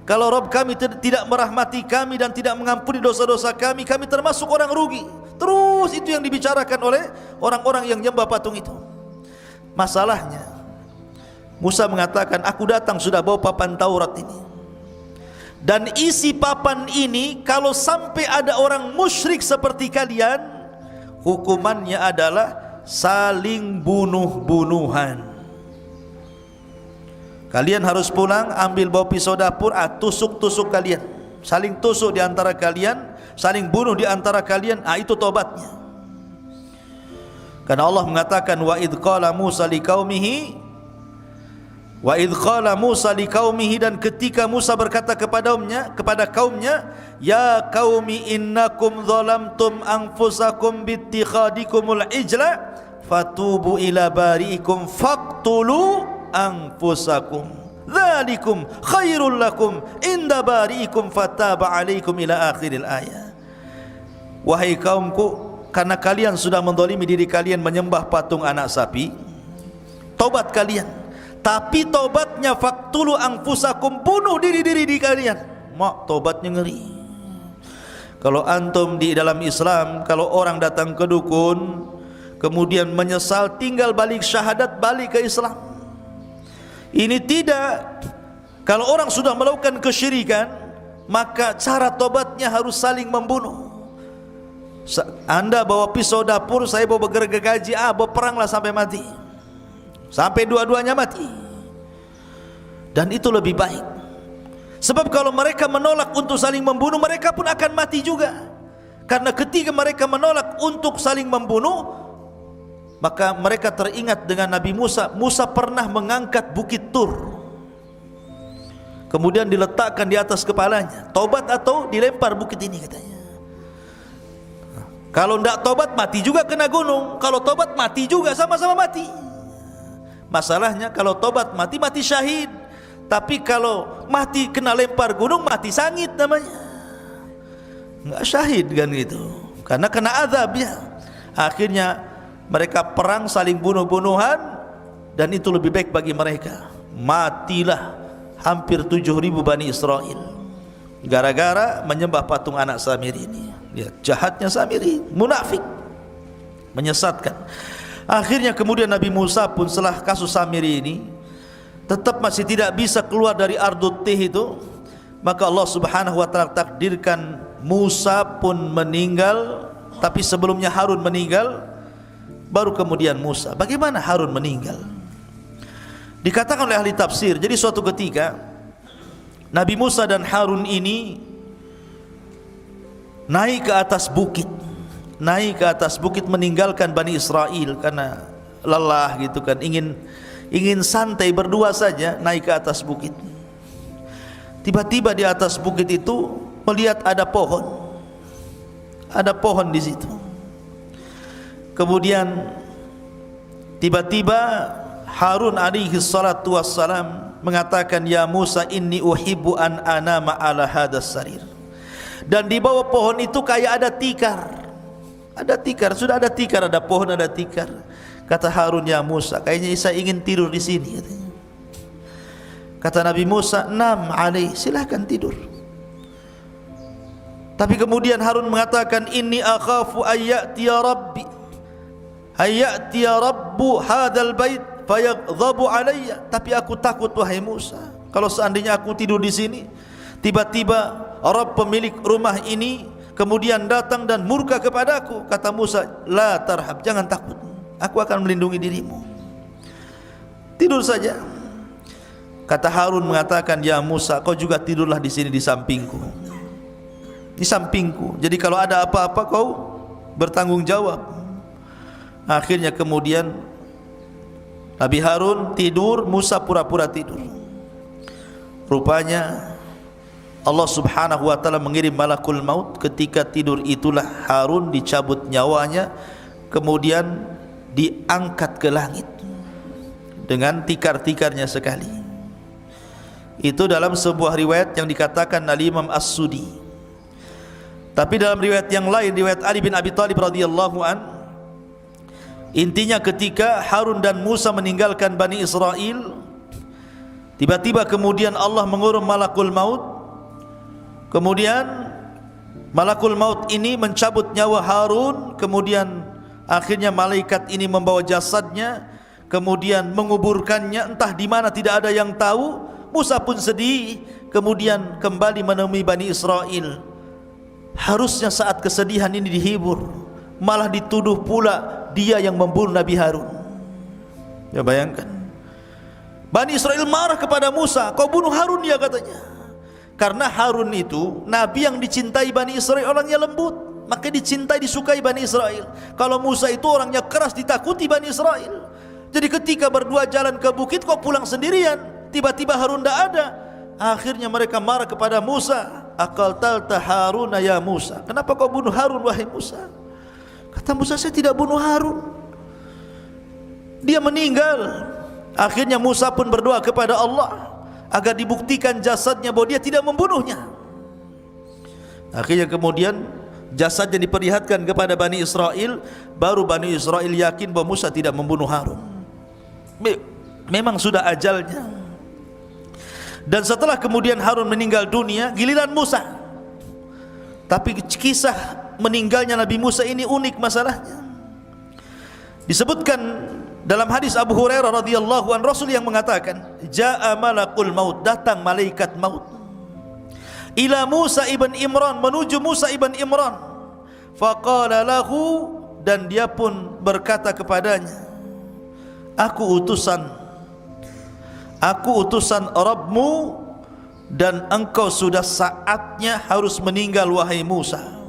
Speaker 1: Kalau Rabb kami tidak merahmati kami dan tidak mengampuni dosa-dosa kami, kami termasuk orang rugi. Terus itu yang dibicarakan oleh orang-orang yang nyembah patung itu. Masalahnya Musa mengatakan, aku datang sudah bawa papan Taurat ini, dan isi papan ini kalau sampai ada orang musyrik seperti kalian, hukumannya adalah saling bunuh-bunuhan. Kalian harus pulang, ambil bawa pisau dapur, tusuk-tusuk kalian, saling tusuk di antara kalian, saling bunuh di antara kalian. Itu tobatnya. Karena Allah mengatakan, wa idh qala Musa liqaumihi, wa idh qala Musa liqaumihi, dan ketika Musa berkata kepada kaumnya, ya qaumi innakum zalamtum anfusakum bittikhadikumul ijla fatubu ila bari'ikum faqtulu anfusakum dzalikum khairul lakum inda bari'ikum fataba alaikum ila akhiril ayat. Wahai kaumku, karena kalian sudah menzalimi diri kalian menyembah patung anak sapi, tobat kalian. Tapi tobatnya faqtulu anfusakum, bunuh diri-diri di kalian. Mak, tobatnya ngeri. Kalau antum di dalam Islam, kalau orang datang ke dukun kemudian menyesal, tinggal balik syahadat, balik ke Islam. Ini tidak. Kalau orang sudah melakukan kesyirikan, maka cara tobatnya harus saling membunuh. Anda bawa pisau dapur, saya bawa gergaji, bawa peranglah sampai mati, sampai dua-duanya mati. Dan itu lebih baik. Sebab kalau mereka menolak untuk saling membunuh, mereka pun akan mati juga. Karena ketika mereka menolak untuk saling membunuh, maka mereka teringat dengan Nabi Musa. Musa pernah mengangkat bukit Tur, kemudian diletakkan di atas kepalanya. Tobat atau dilempar bukit ini katanya. Kalau tidak tobat mati juga kena gunung, kalau tobat mati juga, sama-sama mati. Masalahnya kalau tobat mati, mati syahid. Tapi kalau mati kena lempar gunung, mati sangit namanya, enggak syahid kan gitu, karena kena azab ya. Akhirnya mereka perang saling bunuh-bunuhan, dan itu lebih baik bagi mereka. Matilah hampir 7.000 Bani Israel gara-gara menyembah patung anak Samiri ini. Ya, jahatnya Samiri, munafik, menyesatkan. Akhirnya kemudian Nabi Musa pun setelah kasus Samiri ini tetap masih tidak bisa keluar dari Ardut Tih itu, maka Allah Subhanahu wa taala takdirkan Musa pun meninggal. Tapi sebelumnya Harun meninggal, baru kemudian Musa. Bagaimana Harun meninggal? Dikatakan oleh ahli tafsir, jadi suatu ketika Nabi Musa dan Harun ini naik ke atas bukit, meninggalkan Bani Israel karena lelah gitu kan, ingin santai berdua saja, naik ke atas bukit. Tiba-tiba di atas bukit itu melihat ada pohon di situ. Kemudian tiba-tiba Harun alaihi salatu wassalam mengatakan, ya Musa inni uhibbu an anama ala hadas sarir. Dan di bawah pohon itu kayak ada tikar, sudah ada tikar, ada pohon, ada tikar. Kata Harun, ya Musa, kayaknya saya ingin tidur di sini katanya. Kata Nabi Musa, nam alaih, silahkan tidur. Tapi kemudian Harun mengatakan, inni akhafu ayyatiya rabbu hadal bait fayaghdhabu alayya. Tapi aku takut wahai Musa, kalau seandainya aku tidur di sini, tiba-tiba Rabb pemilik rumah ini kemudian datang dan murka kepadaku. Kata Musa, la tarhab, jangan takut, aku akan melindungi dirimu, tidur saja. Kata Harun mengatakan, ya Musa, kau juga tidurlah di sini di sampingku. Jadi kalau ada apa-apa kau bertanggung jawab. Akhirnya kemudian Nabi Harun tidur, Musa pura-pura tidur. Rupanya Allah Subhanahu wa taala mengirim malakul maut. Ketika tidur itulah Harun dicabut nyawanya, kemudian diangkat ke langit dengan tikar-tikarnya sekali. Itu dalam sebuah riwayat yang dikatakan oleh Imam As-Sudi. Tapi dalam riwayat yang lain, riwayat Ali bin Abi Thalib radhiyallahu an, Intinya ketika Harun dan Musa meninggalkan Bani Israel, tiba-tiba kemudian Allah mengurum malakul maut. Kemudian malakul maut ini mencabut nyawa Harun. Kemudian akhirnya malaikat ini membawa jasadnya, kemudian menguburkannya entah di mana, tidak ada yang tahu. Musa pun sedih, kemudian kembali menemui Bani Israel. Harusnya saat kesedihan ini dihibur, malah dituduh pula dia yang membunuh Nabi Harun. Ya bayangkan, Bani Israel marah kepada Musa, kau bunuh Harun ya katanya. Karena Harun itu Nabi yang dicintai Bani Israel, orangnya lembut, maka dicintai, disukai Bani Israel. Kalau Musa itu orangnya keras, ditakuti Bani Israel. Jadi ketika berdua jalan ke bukit, kau pulang sendirian, tiba-tiba Harun tidak ada. Akhirnya mereka marah kepada Musa, aqaltalta Haruna ya Musa, kenapa kau bunuh Harun wahai Musa? Kata Musa, saya tidak bunuh Harun, dia meninggal. Akhirnya Musa pun berdoa kepada Allah agar dibuktikan jasadnya bahwa dia tidak membunuhnya. Akhirnya kemudian jasadnya diperlihatkan kepada Bani Israel. Baru Bani Israel yakin bahwa Musa tidak membunuh Harun. Memang sudah ajalnya. Dan setelah kemudian Harun meninggal dunia, giliran Musa. Tapi kisah meninggalnya Nabi Musa ini unik masalahnya. Disebutkan dalam hadis Abu Hurairah radhiyallahu an, Rasul yang mengatakan, jaa malakul maut, datang malaikat maut, ila Musa ibn Imran, menuju Musa ibn Imran. Faqala lahu, dan dia pun berkata kepadanya, aku utusan Rabbmu, dan engkau sudah saatnya harus meninggal wahai Musa.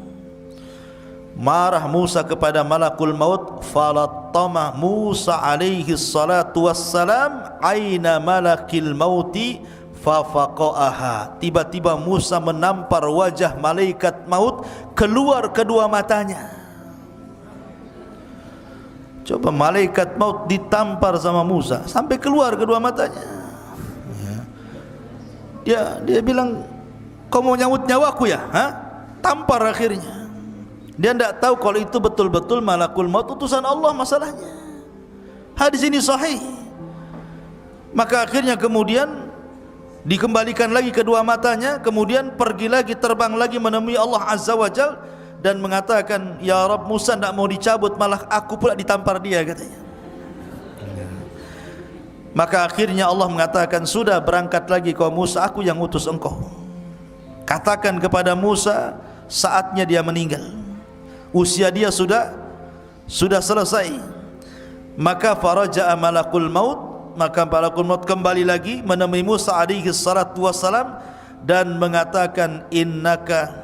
Speaker 1: Marah Musa kepada malakul maut. Falattama Musa alaihi salatu wassalam aina malakil mauti fafaqaha. Tiba-tiba Musa menampar wajah malaikat maut, keluar kedua matanya. Coba malaikat maut ditampar sama Musa sampai keluar kedua matanya. Dia bilang, kau mau nyawut nyawaku ya? Tampar akhirnya. Dia tidak tahu kalau itu betul-betul malakul maut, utusan Allah masalahnya. Hadis ini sahih. Maka akhirnya kemudian dikembalikan lagi kedua matanya, kemudian pergi lagi, terbang lagi menemui Allah Azza wa Jal, dan mengatakan, ya Rabb, Musa tidak mau dicabut, malah aku pula ditampar dia katanya. Maka akhirnya Allah mengatakan, sudah, berangkat lagi kau Musa, aku yang utus engkau. Katakan kepada Musa, saatnya dia meninggal, usia dia sudah selesai. Maka faraja'a malakul maut, maka malakul maut kembali lagi menemui Musa alaihi salatu wassalam dan mengatakan, innaka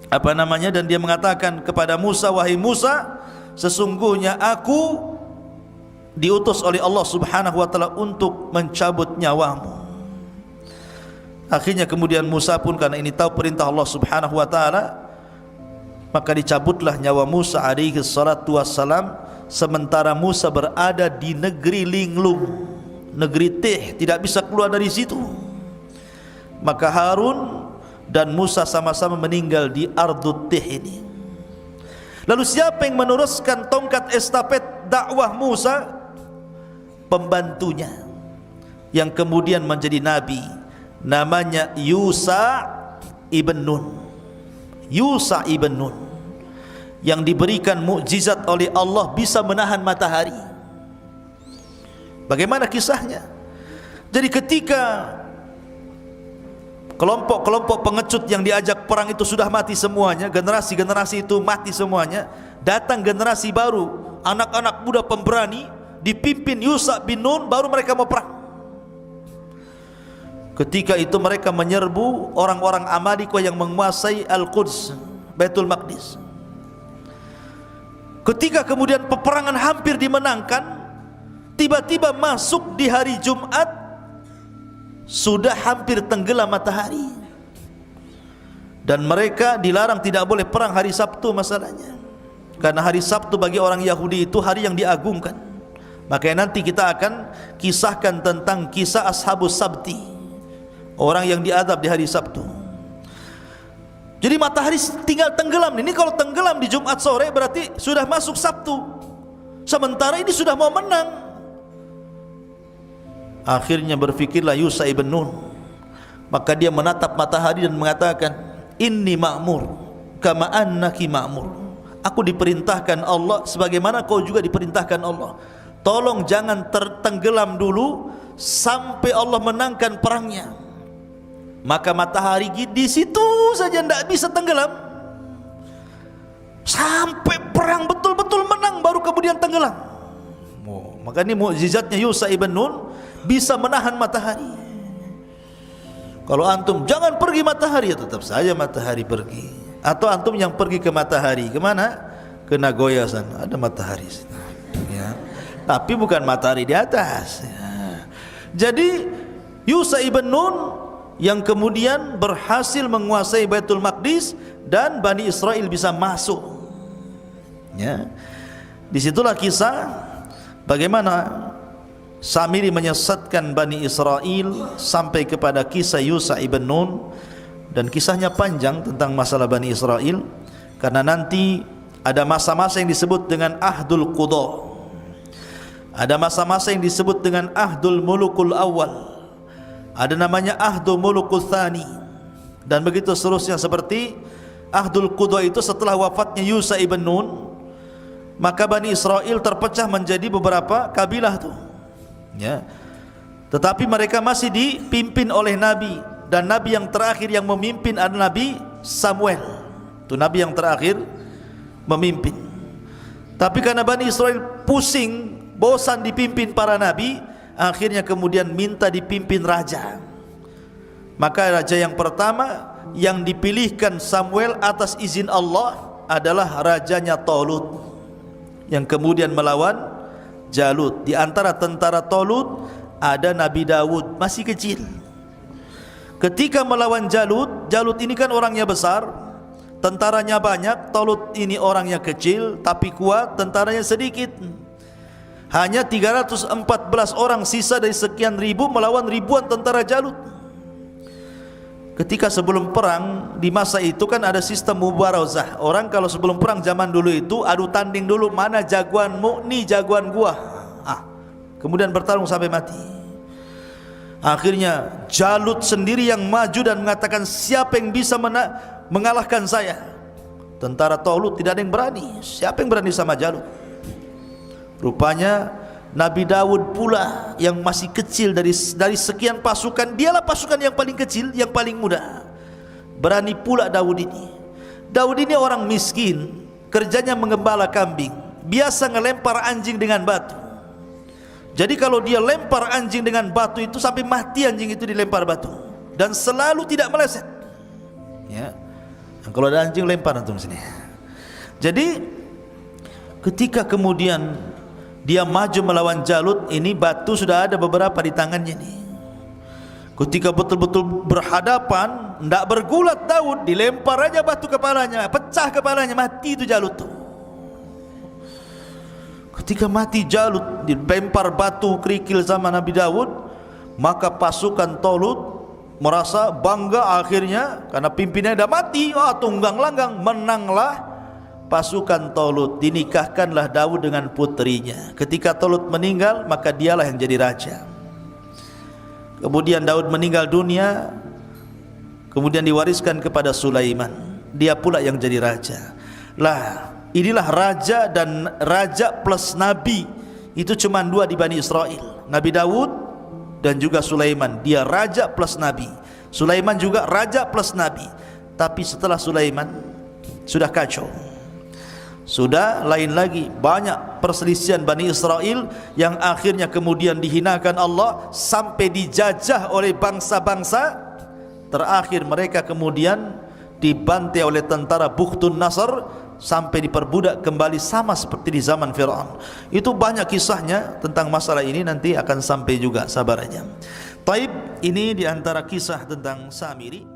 Speaker 1: dan dia mengatakan kepada Musa, wahai Musa, sesungguhnya aku diutus oleh Allah Subhanahu wa taala untuk mencabut nyawamu. Akhirnya kemudian Musa pun karena ini tahu perintah Allah Subhanahu wa taala, maka dicabutlah nyawa Musa alaihi salatu wassalam, sementara Musa berada di negeri linglung, negeri Tih, tidak bisa keluar dari situ. Maka Harun dan Musa sama-sama meninggal di Ardut Tih ini. Lalu siapa yang meneruskan tongkat estafet dakwah Musa? Pembantunya yang kemudian menjadi nabi, namanya Yusa ibn Nun. Yusa ibn Nun yang diberikan mukjizat oleh Allah, bisa menahan matahari. Bagaimana kisahnya? Jadi ketika kelompok-kelompok pengecut yang diajak perang itu sudah mati semuanya, generasi-generasi itu mati semuanya, datang generasi baru, anak-anak muda pemberani dipimpin Yusa bin Nun, baru mereka mau perang. Ketika itu mereka menyerbu orang-orang Amalika yang menguasai Al-Quds, Baitul Maqdis. Ketika kemudian peperangan hampir dimenangkan, tiba-tiba masuk di hari Jumat, sudah hampir tenggelam matahari, dan mereka dilarang tidak boleh perang hari Sabtu masalahnya, karena hari Sabtu bagi orang Yahudi itu hari yang diagungkan. Makanya nanti kita akan kisahkan tentang kisah Ashabus Sabti, orang yang diadab di hari Sabtu. Jadi matahari tinggal tenggelam. Ini kalau tenggelam di Jumat sore berarti sudah masuk Sabtu. sementara ini sudah mau menang. Akhirnya berfikirlah Yusha ibn Nun, maka dia menatap matahari dan mengatakan, inni ma'mur kama annaki ma'mur. Aku diperintahkan Allah sebagaimana kau juga diperintahkan Allah. Tolong jangan tertenggelam dulu sampai Allah menangkan perangnya. Maka matahari di situ saja tidak bisa tenggelam sampai perang betul-betul menang, baru kemudian tenggelam. Maka ini mukjizatnya Yusha ibn Nun, bisa menahan matahari. Kalau antum jangan pergi matahari, ya tetap saja matahari pergi. Atau antum yang pergi ke matahari, kemana? Ke Nagoya sana, ada matahari ya. Tapi bukan matahari di atas ya. Jadi Yusha ibn Nun yang kemudian berhasil menguasai Baitul Maqdis dan Bani Israel bisa masuk ya. Disitulah kisah bagaimana Samiri menyesatkan Bani Israel sampai kepada kisah Yusha ibn Nun. Dan kisahnya panjang tentang masalah Bani Israel, karena nanti ada masa-masa yang disebut dengan Ahdul Qudha, ada masa-masa yang disebut dengan Ahdul Mulukul Awal, ada namanya Ahdul Mulukul Thani, dan begitu seterusnya. Seperti Ahdul Qudha itu setelah wafatnya Yusha ibn Nun, maka Bani Israel terpecah menjadi beberapa kabilah tuh ya. Tetapi mereka masih dipimpin oleh Nabi, dan Nabi yang terakhir yang memimpin adalah Nabi Samuel. Itu Nabi yang terakhir memimpin. Tapi karena Bani Israel pusing, bosan dipimpin para Nabi, akhirnya kemudian minta dipimpin raja. Maka raja yang pertama yang dipilihkan Samuel atas izin Allah adalah rajanya Talut, yang kemudian melawan Jalut. Di antara tentara Talut ada Nabi Dawud, masih kecil. Ketika melawan Jalut, Jalut ini kan orangnya besar, tentaranya banyak. Talut ini orangnya kecil tapi kuat, tentaranya sedikit. Hanya 314 orang sisa dari sekian ribu melawan ribuan tentara Jalut. Ketika sebelum perang, di masa itu kan ada sistem mubarazah. Orang kalau sebelum perang zaman dulu itu adu tanding dulu, mana jagoanmu, nih jagoan gua. Kemudian bertarung sampai mati. Akhirnya Jalut sendiri yang maju dan mengatakan, siapa yang bisa mengalahkan saya? Tentara Talut tidak ada yang berani. Siapa yang berani sama Jalut? Rupanya Nabi Dawud pula yang masih kecil dari sekian pasukan, dialah pasukan yang paling kecil, yang paling muda. Berani pula Dawud ini. Dawud ini orang miskin, kerjanya mengembala kambing, biasa ngelempar anjing dengan batu. Jadi kalau dia lempar anjing dengan batu itu sampai mati anjing itu dilempar batu, dan selalu tidak meleset ya. Nah, kalau ada anjing lempar antum sini. Jadi ketika kemudian dia maju melawan Jalut, ini batu sudah ada beberapa di tangannya nih. Ketika betul-betul berhadapan, tidak bergulat Daud, dilempar aja batu kepalanya, pecah kepalanya, mati itu Jalut tuh. Ketika mati Jalut, dilempar batu kerikil sama Nabi Dawud, maka pasukan Talut merasa bangga akhirnya karena pimpinannya dah mati. Tunggang langgang, menanglah pasukan Talut. Dinikahkanlah Dawud dengan putrinya. Ketika Talut meninggal, maka dialah yang jadi raja. Kemudian Daud meninggal dunia, kemudian diwariskan kepada Sulaiman. Dia pula yang jadi raja. Lah, inilah raja dan raja plus nabi. Itu cuma dua di Bani Israel, Nabi Dawud dan juga Sulaiman. Dia raja plus nabi. Sulaiman juga raja plus nabi. Tapi setelah Sulaiman sudah kacau, sudah lain lagi. Banyak perselisihan Bani Israel yang akhirnya kemudian dihinakan Allah sampai dijajah oleh bangsa-bangsa. Terakhir mereka kemudian dibantai oleh tentara Bukhtun Nasr sampai diperbudak kembali sama seperti di zaman Fir'aun. Itu banyak kisahnya tentang masalah ini, nanti akan sampai juga, sabar aja. Taib, ini diantara kisah tentang Samiri.